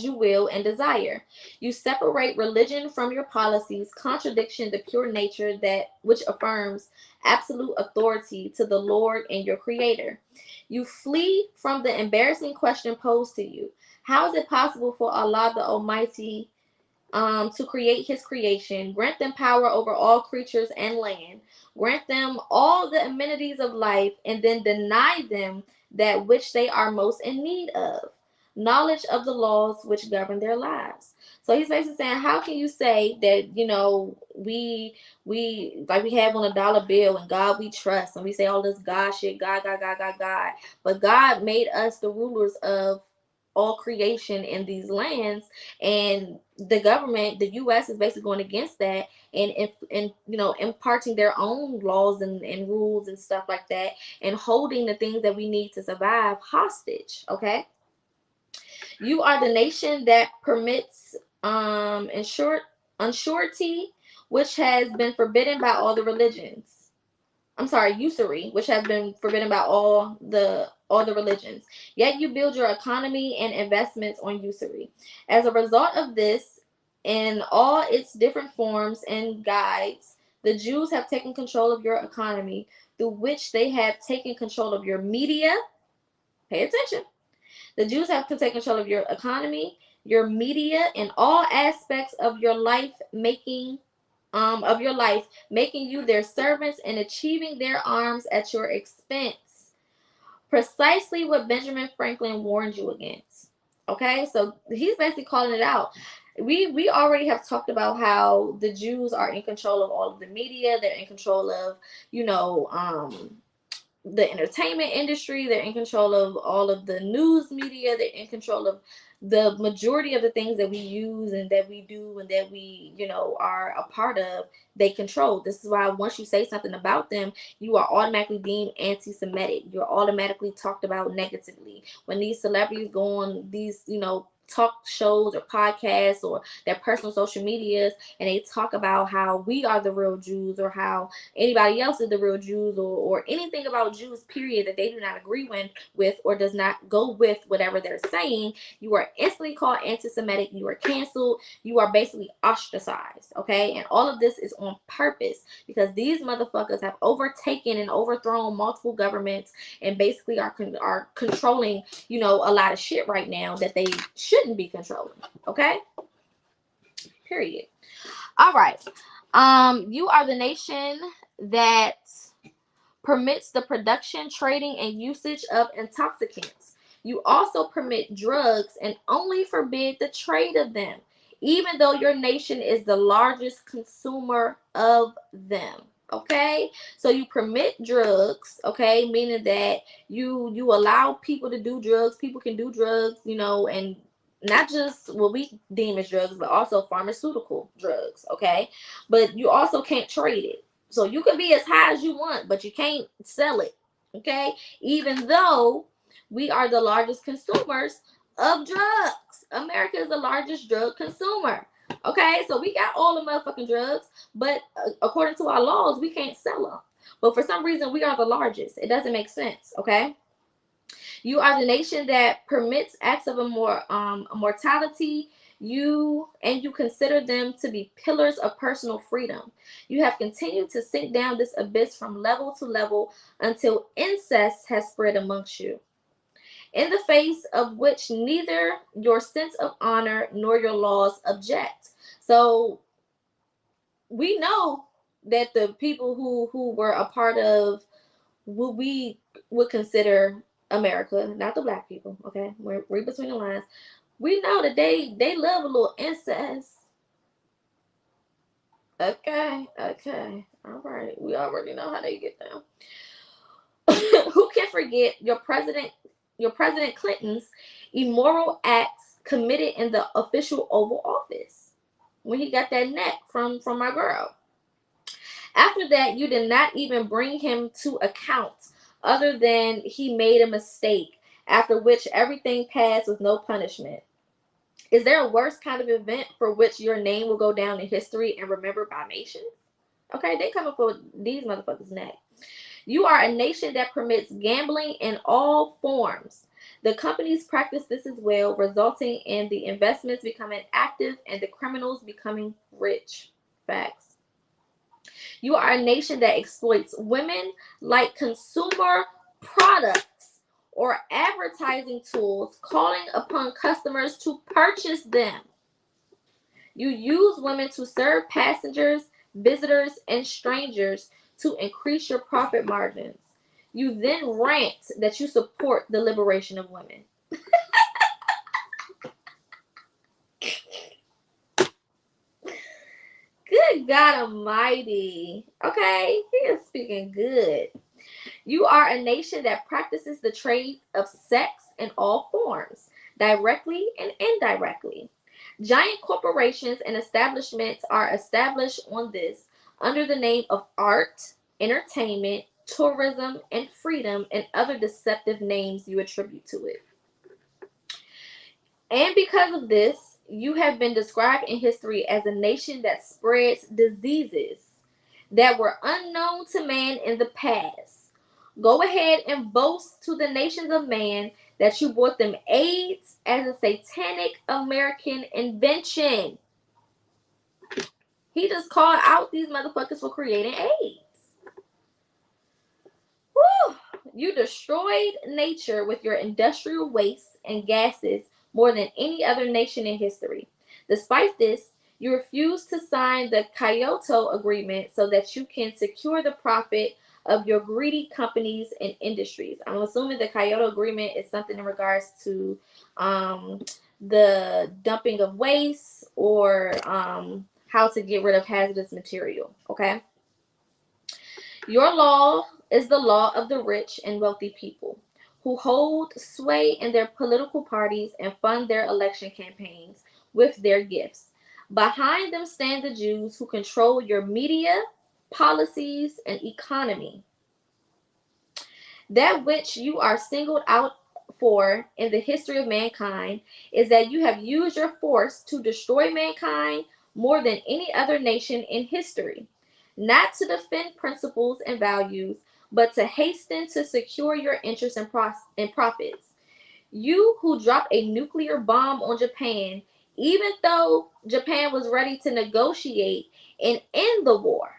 you will and desire. You separate religion from your policies, contradiction the pure nature that which affirms absolute authority to the Lord and your Creator. You flee from the embarrassing question posed to you. How is it possible for Allah the Almighty to create his creation, grant them power over all creatures and land, grant them all the amenities of life, and then deny them that which they are most in need of, knowledge of the laws which govern their lives? So he's basically saying, how can you say that, we like we have on a dollar bill and God we trust, and we say all this God shit, God, but God made us the rulers of all creation in these lands, and the government, the U.S., is basically going against that, and imparting their own laws and rules and stuff like that, and holding the things that we need to survive hostage. Okay, you are the nation that permits unsurety, which has been forbidden by all the religions. I'm sorry, usury, which has been forbidden by all the religions. Yet you build your economy and investments on usury. As a result of this, in all its different forms and guides, the Jews have taken control of your economy, through which they have taken control of your media. Pay attention. The Jews have taken control of your economy, your media, and all aspects of your life, making you their servants and achieving their arms at your expense. Precisely what Benjamin Franklin warned you against. Okay, so he's basically calling it out. We already have talked about how the Jews are in control of all of the media. They're in control of, the entertainment industry. They're in control of all of the news media. They're in control of the majority of the things that we use and that we do and that we, are a part of. They control. This is why once you say something about them, you are automatically deemed anti-Semitic. You're automatically talked about negatively. When these celebrities go on these, talk shows or podcasts or their personal social medias, and they talk about how we are the real Jews, or how anybody else is the real Jews, or anything about Jews, period, that they do not agree with or does not go with whatever they're saying, you are instantly called anti-Semitic. You are canceled. You are basically ostracized. Okay, and all of this is on purpose, because these motherfuckers have overtaken and overthrown multiple governments, and basically are controlling, a lot of shit right now that they shouldn't be controlling. Okay, period. All right. You are the nation that permits the production, trading, and usage of intoxicants. You also permit drugs and only forbid the trade of them, even though your nation is the largest consumer of them. Okay, so you permit drugs, okay, meaning that you allow people to do drugs. People can do drugs, and not just what we deem as drugs, but also pharmaceutical drugs. Okay, but you also can't trade it. So you can be as high as you want, but you can't sell it. Okay, even though we are the largest consumers of drugs. America is the largest drug consumer. Okay, so we got all the motherfucking drugs, but according to our laws, we can't sell them. But for some reason, we are the largest. It doesn't make sense. Okay. You are the nation that permits acts of immortality. You consider them to be pillars of personal freedom. You have continued to sink down this abyss from level to level until incest has spread amongst you, in the face of which neither your sense of honor nor your laws object. So we know that the people who were a part of what we would consider America, not the black people, okay? We're read between the lines. We know that they love a little incest. Okay. All right. We already know how they get down. Who can forget your President Clinton's immoral acts committed in the official Oval Office when he got that neck from my girl? After that, you did not even bring him to account, other than he made a mistake, after which everything passed with no punishment. Is there a worse kind of event for which your name will go down in history and remembered by nations? Okay, they coming for these motherfuckers next. You are a nation that permits gambling in all forms. The companies practice this as well, resulting in the investments becoming active and the criminals becoming rich. Facts. You are a nation that exploits women like consumer products or advertising tools, calling upon customers to purchase them. You use women to serve passengers, visitors, and strangers to increase your profit margins. You then rant that you support the liberation of women. Good God Almighty. Okay, he is speaking good. You are a nation that practices the trade of sex in all forms. directly and indirectly. Giant corporations and establishments are established on this under the name of art, entertainment, tourism, and freedom, and other deceptive names you attribute to it. And because of this, you have been described in history as a nation that spreads diseases that were unknown to man in the past. Go ahead and boast to the nations of man that you brought them AIDS as a satanic American invention. He just called out these motherfuckers for creating AIDS. Woo! You destroyed nature with your industrial waste and gases more than any other nation in history. Despite this, you refuse to sign the Kyoto Agreement so that you can secure the profit of your greedy companies and industries. I'm assuming the Kyoto Agreement is something in regards to the dumping of waste or how to get rid of hazardous material. Okay? Your law is the law of the rich and wealthy people who hold sway in their political parties and fund their election campaigns with their gifts. Behind them stand the Jews who control your media, policies, and economy. That which you are singled out for in the history of mankind is that you have used your force to destroy mankind more than any other nation in history, not to defend principles and values, but to hasten to secure your interests and profits. You who dropped a nuclear bomb on Japan, even though Japan was ready to negotiate and end the war.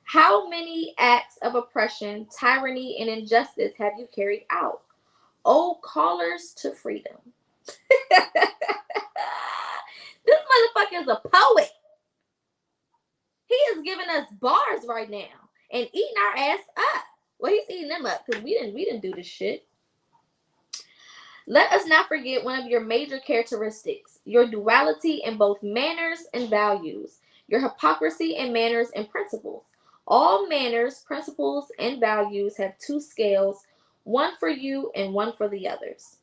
How many acts of oppression, tyranny, and injustice have you carried out? Oh, callers to freedom. This motherfucker is a poet. He is giving us bars right now and eating our ass up. Well, he's eating them up because we didn't do this shit. Let us not forget one of your major characteristics, your duality in both manners and values, your hypocrisy in manners and principles. All manners, principles, and values have two scales, one for you and one for the others.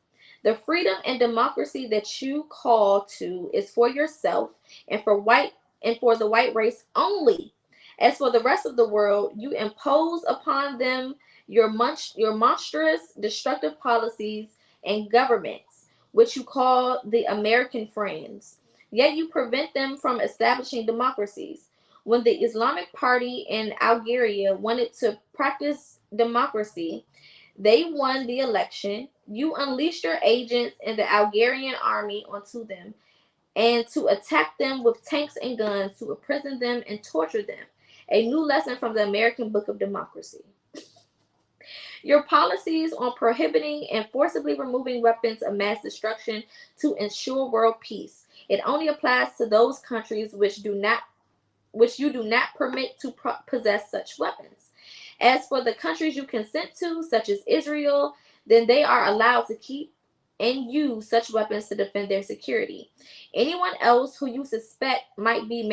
The freedom and democracy that you call to is for yourself and for the white race only. As for the rest of the world, you impose upon them your monstrous destructive policies and governments, which you call the American friends. Yet you prevent them from establishing democracies. When the Islamic Party in Algeria wanted to practice democracy, they won the election. You unleashed your agents and the Algerian army onto them and to attack them with tanks and guns, to imprison them and torture them. A new lesson from the American Book of Democracy. Your policies on prohibiting and forcibly removing weapons of mass destruction to ensure world peace. It only applies to those countries which you do not permit to possess such weapons. As for the countries you consent to, such as Israel, then they are allowed to keep and use such weapons to defend their security. Anyone else who you suspect might be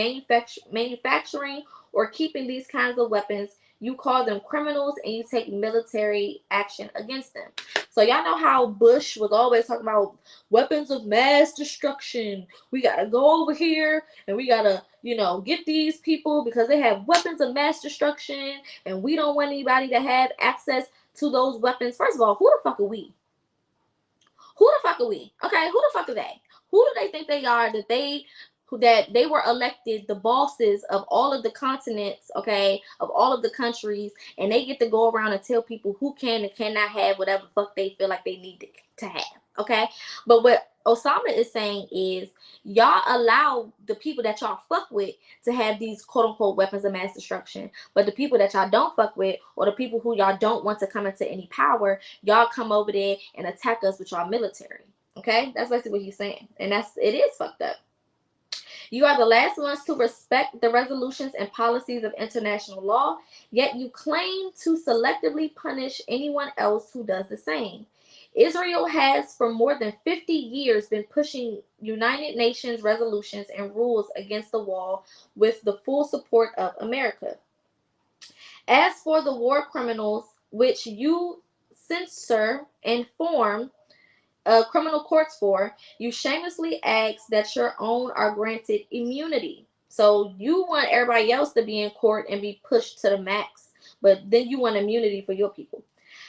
manufacturing or keeping these kinds of weapons, you call them criminals and you take military action against them. So y'all know how Bush was always talking about weapons of mass destruction. We got to go over here and we got to, get these people because they have weapons of mass destruction and we don't want anybody to have access to those weapons. First of all, who the fuck are we? Who the fuck are we? Okay, who the fuck are they? Who do they think they are that they were elected the bosses of all of the continents, okay, of all of the countries, and they get to go around and tell people who can and cannot have whatever fuck they feel like they need to have, okay? But what Osama is saying is y'all allow the people that y'all fuck with to have these quote-unquote weapons of mass destruction, but the people that y'all don't fuck with or the people who y'all don't want to come into any power, y'all come over there and attack us with y'all military, okay? That's basically what he's saying, and it is fucked up. You are the last ones to respect the resolutions and policies of international law, yet you claim to selectively punish anyone else who does the same. Israel has for more than 50 years been pushing United Nations resolutions and rules against the wall with the full support of America. As for the war criminals which you censor and form criminal courts for, you shamelessly ask that your own are granted immunity. So you want everybody else to be in court and be pushed to the max, but then you want immunity for your people.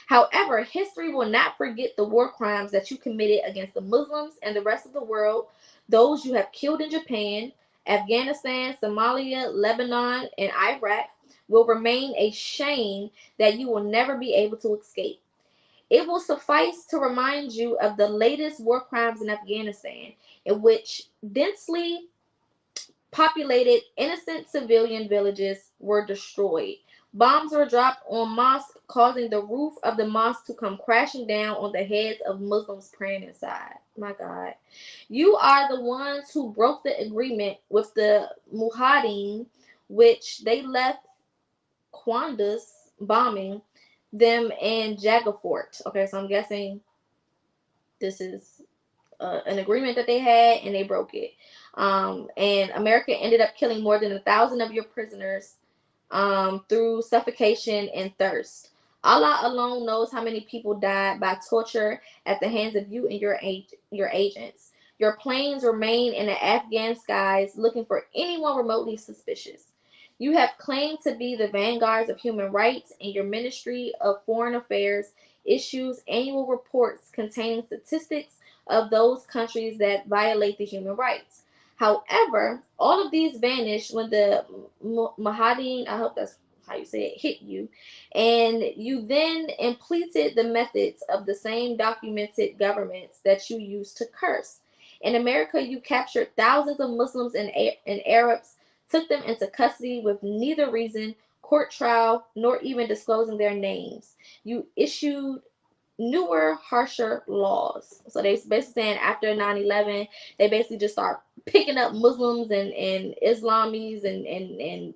However, history will not forget the war crimes that you committed against the Muslims and the rest of the world, those you have killed in Japan, Afghanistan, Somalia, Lebanon, and Iraq will remain a shame that you will never be able to escape. It will suffice to remind you of the latest war crimes in Afghanistan, in which densely populated innocent civilian villages were destroyed. Bombs were dropped on mosques, causing the roof of the mosque to come crashing down on the heads of Muslims praying inside. My God. You are the ones who broke the agreement with the Mujahideen, which they left Qandas bombing them in Jagafort. Okay, so I'm guessing this is an agreement that they had and they broke it. And America ended up killing more than 1,000 of your prisoners through suffocation and thirst. Allah alone knows how many people died by torture at the hands of you and your agents. Your planes remain in the Afghan skies looking for anyone remotely suspicious. You have claimed to be the vanguards of human rights, and your Ministry of Foreign Affairs issues annual reports containing statistics of those countries that violate the human rights. However, all of these vanished when the Mahadin, I hope that's how you say it, hit you, and you then implemented the methods of the same documented governments that you used to curse. In America, you captured thousands of Muslims and Arabs, took them into custody with neither reason, court trial, nor even disclosing their names. You issued newer, harsher laws. So they basically saying after 9/11, they basically just start picking up Muslims and Islamis and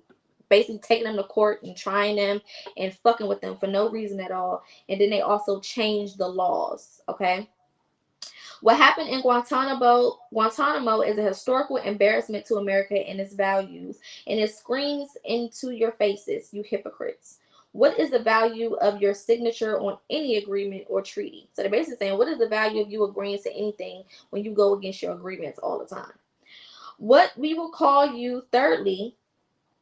basically taking them to court and trying them and fucking with them for no reason at all. And then they also changed the laws. Okay. What happened in Guantanamo is a historical embarrassment to America and its values, and it screams into your faces, you hypocrites. What is the value of your signature on any agreement or treaty? So they're basically saying, what is the value of you agreeing to anything when you go against your agreements all the time? What we call you to thirdly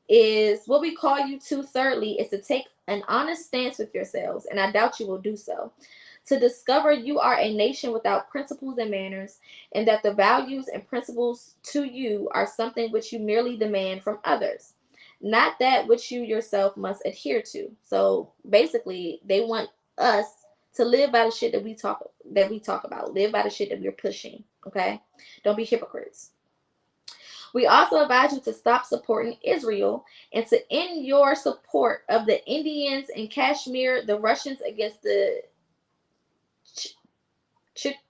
is to take an honest stance with yourselves, and I doubt you will do so. To discover you are a nation without principles and manners, and that the values and principles to you are something which you merely demand from others, not that which you yourself must adhere to. So basically, they want us to live by the shit that we talk about, live by the shit that we're pushing. Okay, don't be hypocrites. We also advise you to stop supporting Israel and to end your support of the Indians in Kashmir, the Russians against the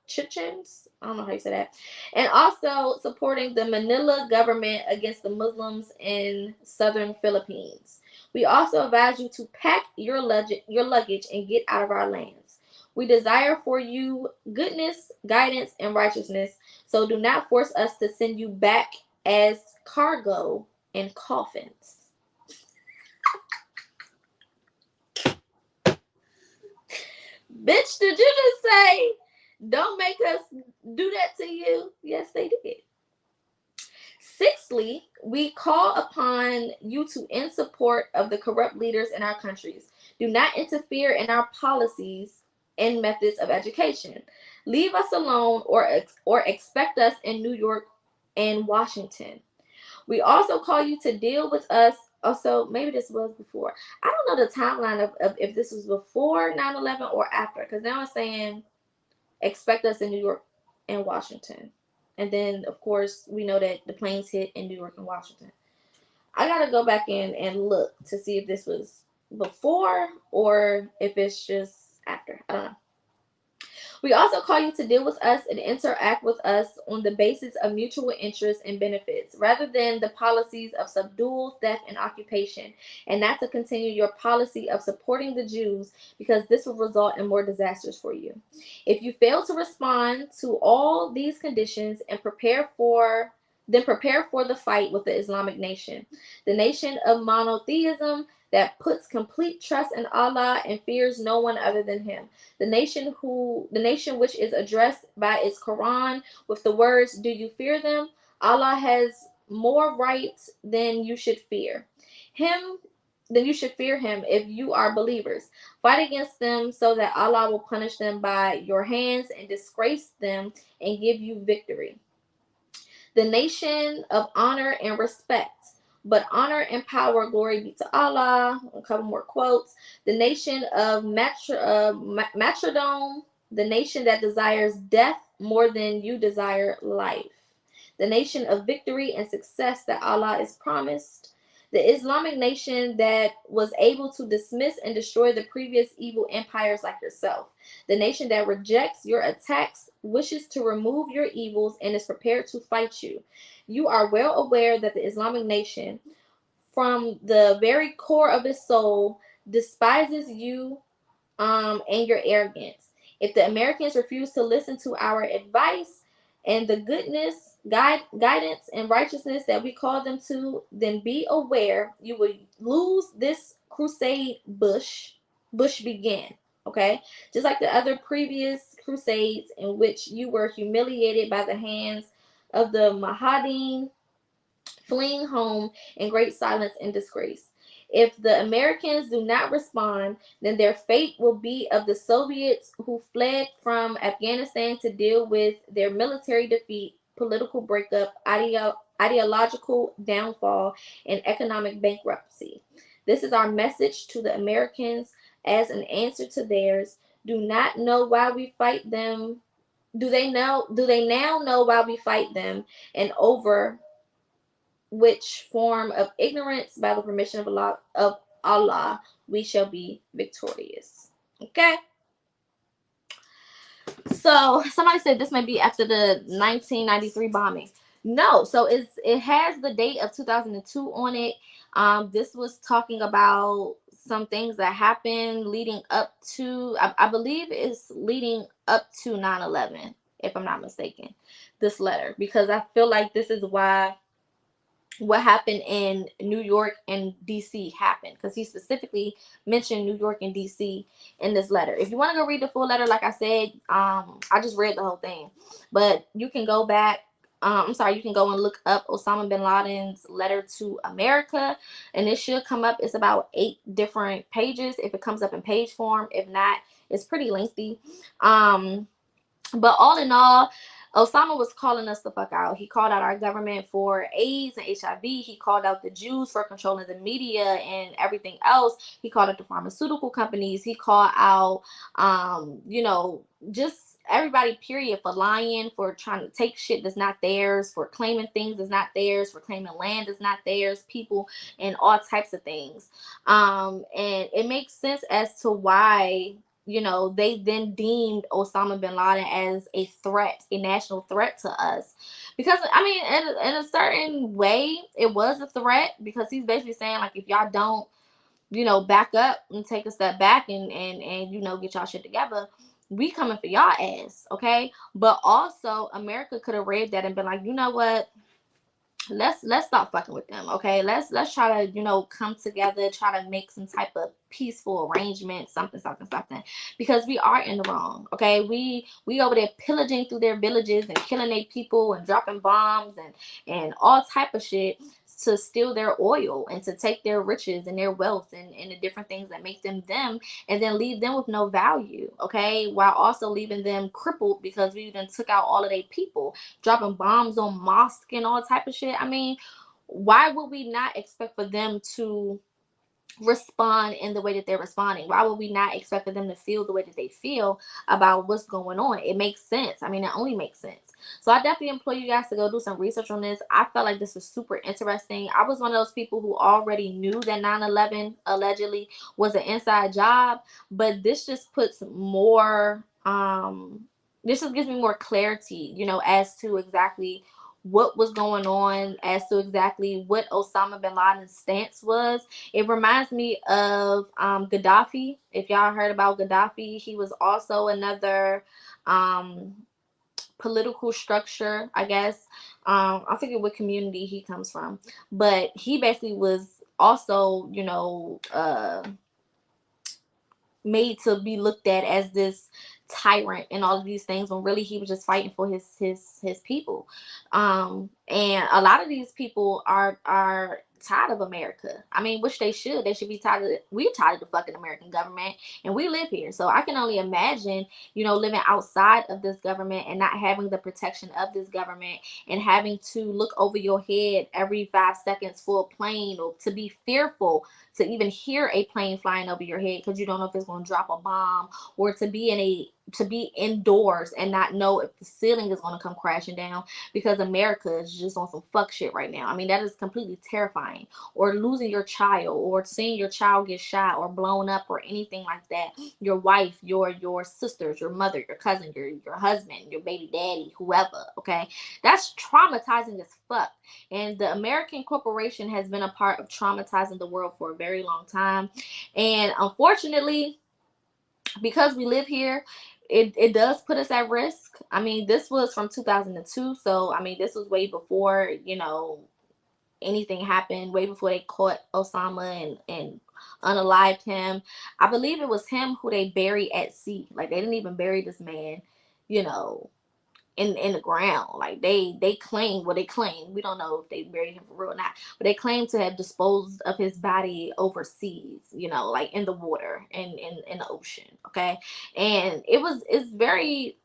Chechens, I don't know how you say that, and also supporting the Manila government against the Muslims in southern Philippines. We also advise you to pack your luggage and get out of our lands. We desire for you goodness, guidance, and righteousness, so do not force us to send you back as cargo in coffins. Bitch, did you just say, don't make us do that to you? Yes, they did. Sixthly, we call upon you to end support of the corrupt leaders in our countries. Do not interfere in our policies and methods of education. Leave us alone or expect us in New York and Washington. We also call you to deal with us. Also, maybe this was before. I don't know the timeline of if this was before 9/11 or after, because now it's saying expect us in New York and Washington. And then, of course, we know that the planes hit in New York and Washington. I got to go back in and look to see if this was before or if it's just after. I don't know. We also call you to deal with us and interact with us on the basis of mutual interests and benefits, rather than the policies of subdual, theft, and occupation, and not to continue your policy of supporting the Jews, because this will result in more disasters for you. If you fail to respond to all these conditions and prepare for the fight with the Islamic nation, the nation of monotheism, that puts complete trust in Allah and fears no one other than him. The nation which is addressed by its Quran with the words, "Do you fear them?" Allah has more rights than you should fear him. Then you should fear him if you are believers. Fight against them so that Allah will punish them by your hands and disgrace them and give you victory. The nation of honor and respect. But honor and power, glory be to Allah. A couple more quotes. The nation of Matrodome, the nation that desires death more than you desire life. The nation of victory and success that Allah is promised. The Islamic nation that was able to dismiss and destroy the previous evil empires like yourself. The nation that rejects your attacks, wishes to remove your evils, and is prepared to fight you. You are well aware that the Islamic nation, from the very core of its soul, despises you and your arrogance. If the Americans refuse to listen to our advice and the goodness, guidance, and righteousness that we call them to, then be aware you will lose this crusade Bush began. Okay? Just like the other previous crusades in which you were humiliated by the hands of the Mahadin, fleeing home in great silence and disgrace. If the Americans do not respond, then their fate will be of the Soviets who fled from Afghanistan to deal with their military defeat, political breakup, ideological downfall, and economic bankruptcy. This is our message to the Americans as an answer to theirs. Do not know why we fight them. Do they now know why we fight them and over which form of ignorance by the permission of Allah we shall be victorious. Okay? So somebody said this may be after the 1993 bombing. No, so it has the date of 2002 on it. This was talking about some things that happened leading up to, I believe it's leading up to 9/11, if I'm not mistaken, this letter, because I feel like this is why what happened in New York and DC happened, because he specifically mentioned New York and DC in this letter. If you want to go read the full letter, like I said, I just read the whole thing, but you can go back. You can go and look up Osama Bin Laden's letter to America, and it should come up. It's about 8 different pages if it comes up in page form. If not, it's pretty lengthy. But all in all, Osama was calling us the fuck out. He called out our government for AIDS and HIV. He called out the Jews for controlling the media and everything else. He called out the pharmaceutical companies. He called out, just everybody, period, for lying, for trying to take shit that's not theirs, for claiming things that's not theirs, for claiming land that's not theirs, people, and all types of things. And it makes sense as to why they then deemed Osama bin Laden as a threat, a national threat to us. Because, I mean, in a certain way, it was a threat, because he's basically saying, like, if y'all don't, back up and take a step back and get y'all shit together, we coming for y'all ass, okay? But also, America could have read that and been like, you know what? Let's stop fucking with them, okay? Let's try to come together, try to make some type of peaceful arrangement, something, because we are in the wrong, okay? We over there pillaging through their villages and killing their people and dropping bombs and all type of shit to steal their oil and to take their riches and their wealth and the different things that make them them, and then leave them with no value, okay? While also leaving them crippled because we then took out all of their people, dropping bombs on mosques and all type of shit. I mean, why would we not expect for them to respond in the way that they're responding? Why would we not expect for them to feel the way that they feel about what's going on? It makes sense. I mean, it only makes sense. So I definitely implore you guys to go do some research on this. I felt like this was super interesting. I was one of those people who already knew that 9/11 allegedly was an inside job, but this just puts more this just gives me more clarity, as to exactly what was going on, as to exactly what Osama bin Laden's stance was. It reminds me of Gaddafi. If y'all heard about Gaddafi, he was also another political structure, I guess. I forget what community he comes from, but he basically was also, made to be looked at as this tyrant and all of these things, when really he was just fighting for his people. And a lot of these people are tired of America. I mean, which they should be tired of. We're tired of the fucking American government, and we live here, so I can only imagine, living outside of this government and not having the protection of this government, and having to look over your head every 5 seconds for a plane, or to be fearful to even hear a plane flying over your head because you don't know if it's going to drop a bomb, or to be indoors and not know if the ceiling is going to come crashing down because America is just on some fuck shit right now. I mean, that is completely terrifying. Or losing your child, or seeing your child get shot or blown up, or anything like that. Your wife, your sisters, your mother, your cousin, your husband, your baby daddy, whoever. Okay, that's traumatizing as fuck. And the American corporation has been a part of traumatizing the world for a very long time. And unfortunately, because we live here, it does put us at risk. I mean, this was from 2002, so I mean, this was way before, anything happened, way before they caught Osama and unalived him. I believe it was him who they buried at sea. Like, they didn't even bury this man, you know, in the ground. Like, they claim, well, they claim, we don't know if they buried him for real or not, but they claim to have disposed of his body overseas, like in the water and in the ocean. Okay, and it's very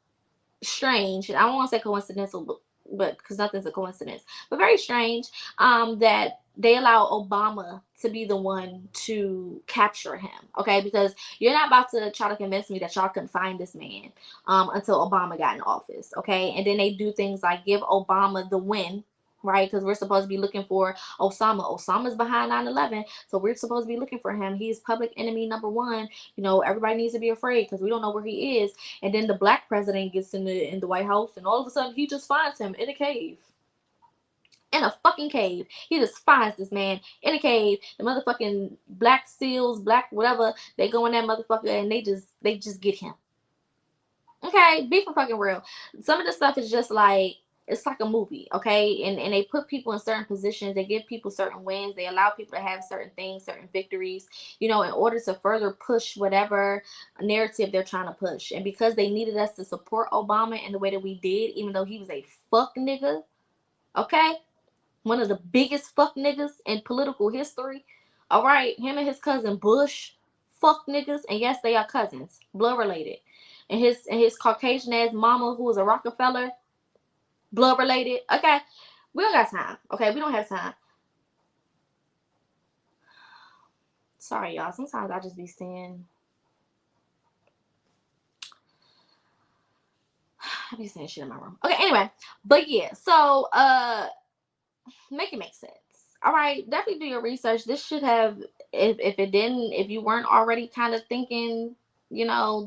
strange, and I don't want to say coincidental, but because nothing's a coincidence, but very strange, that they allow Obama to be the one to capture him. Okay, because you're not about to try to convince me that y'all couldn't find this man until Obama got in office. Okay, and then they do things like give Obama the win, right? Because we're supposed to be looking for Osama's behind 9/11, so we're supposed to be looking for him. He's public enemy number one. Everybody needs to be afraid because we don't know where he is. And then the black president gets in the White House, and all of a sudden he just finds him in a cave. In a fucking cave. He just finds this man in a cave. The motherfucking black seals, black whatever, they go in that motherfucker and they just get him. Okay, be for fucking real. Some of the stuff is just like, it's like a movie, okay? And they put people in certain positions, they give people certain wins, they allow people to have certain things, certain victories, in order to further push whatever narrative they're trying to push. And because they needed us to support Obama in the way that we did, even though he was a fuck nigga, okay? One of the biggest fuck niggas in political history. All right, him and his cousin Bush, fuck niggas, and yes, they are cousins, blood related. And his Caucasian ass mama, who was a Rockefeller, blood related. Okay, we don't got time. Okay, we don't have time. Sorry, y'all. Sometimes I just be saying, I be saying shit in my room. Okay, anyway, but yeah, so make it make sense. All right, definitely do your research. This should have, if you weren't already kind of thinking,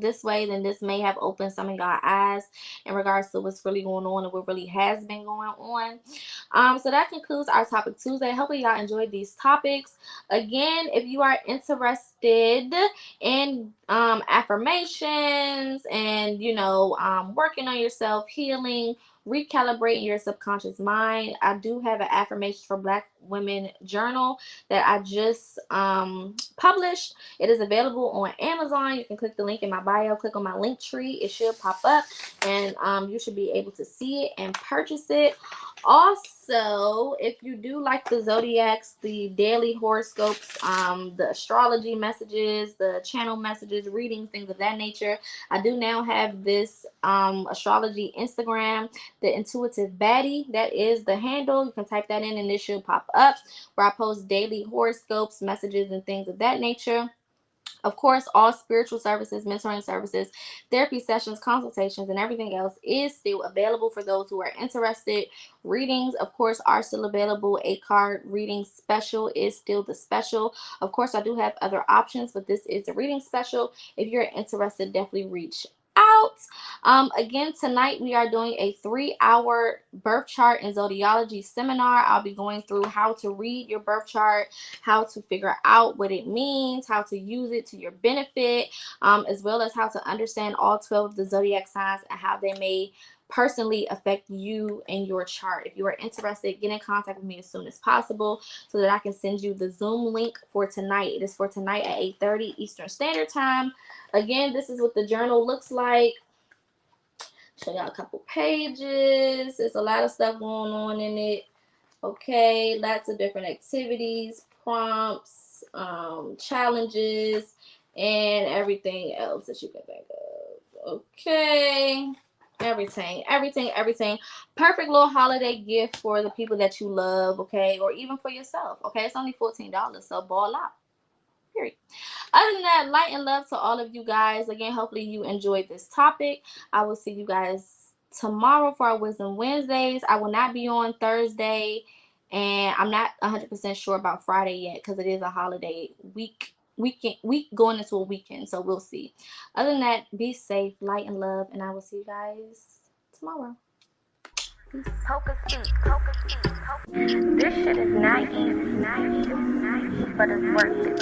this way, then this may have opened some of y'all eyes in regards to what's really going on and what really has been going on. So that concludes our topic Tuesday. Hopefully y'all enjoyed these topics. Again, if you are interested in affirmations and working on yourself, healing, recalibrating your subconscious mind, I do have an affirmation for Black women journal that I just published. It is available on Amazon. You can click the link in my bio, click on my link tree, it should pop up, and you should be able to see it and purchase it. Also, if you do like the zodiacs, the daily horoscopes, the astrology messages, the channel messages, readings, things of that nature, I do now have this astrology Instagram, the Intuitive Baddie. That is the handle. You can type that in and it should pop up, where I post daily horoscopes, messages, and things of that nature. Of course, all spiritual services, mentoring services, therapy sessions, consultations, and everything else is still available for those who are interested. Readings, of course, are still available. A card reading special is still the special. Of course, I do have other options, but this is the reading special. If you're interested, definitely reach out. Again, tonight we are doing a 3-hour birth chart and zodiology seminar. I'll be going through how to read your birth chart, how to figure out what it means, how to use it to your benefit, as well as how to understand all 12 of the zodiac signs and how they may personally affect you and your chart. If you are interested, get in contact with me as soon as possible so that I can send you the Zoom link for tonight. It is for tonight at 8:30 Eastern Standard Time. Again, this is what the journal looks like. Show y'all a couple pages. There's a lot of stuff going on in it. Okay, lots of different activities, prompts, challenges, and everything else that you can think of. Okay, everything. Perfect little holiday gift for the people that you love, okay, or even for yourself. Okay, it's only $14, so ball out. Period. Other than that, light and love to all of you guys. Again, hopefully you enjoyed this topic. I will see you guys tomorrow for our Wisdom Wednesdays. I will not be on Thursday, and I'm not 100% sure about Friday yet because it is a holiday week going into a weekend, so we'll see. Other than that, be safe, light and love, and I will see you guys tomorrow. Peace. This shit is not easy, but it's worth it.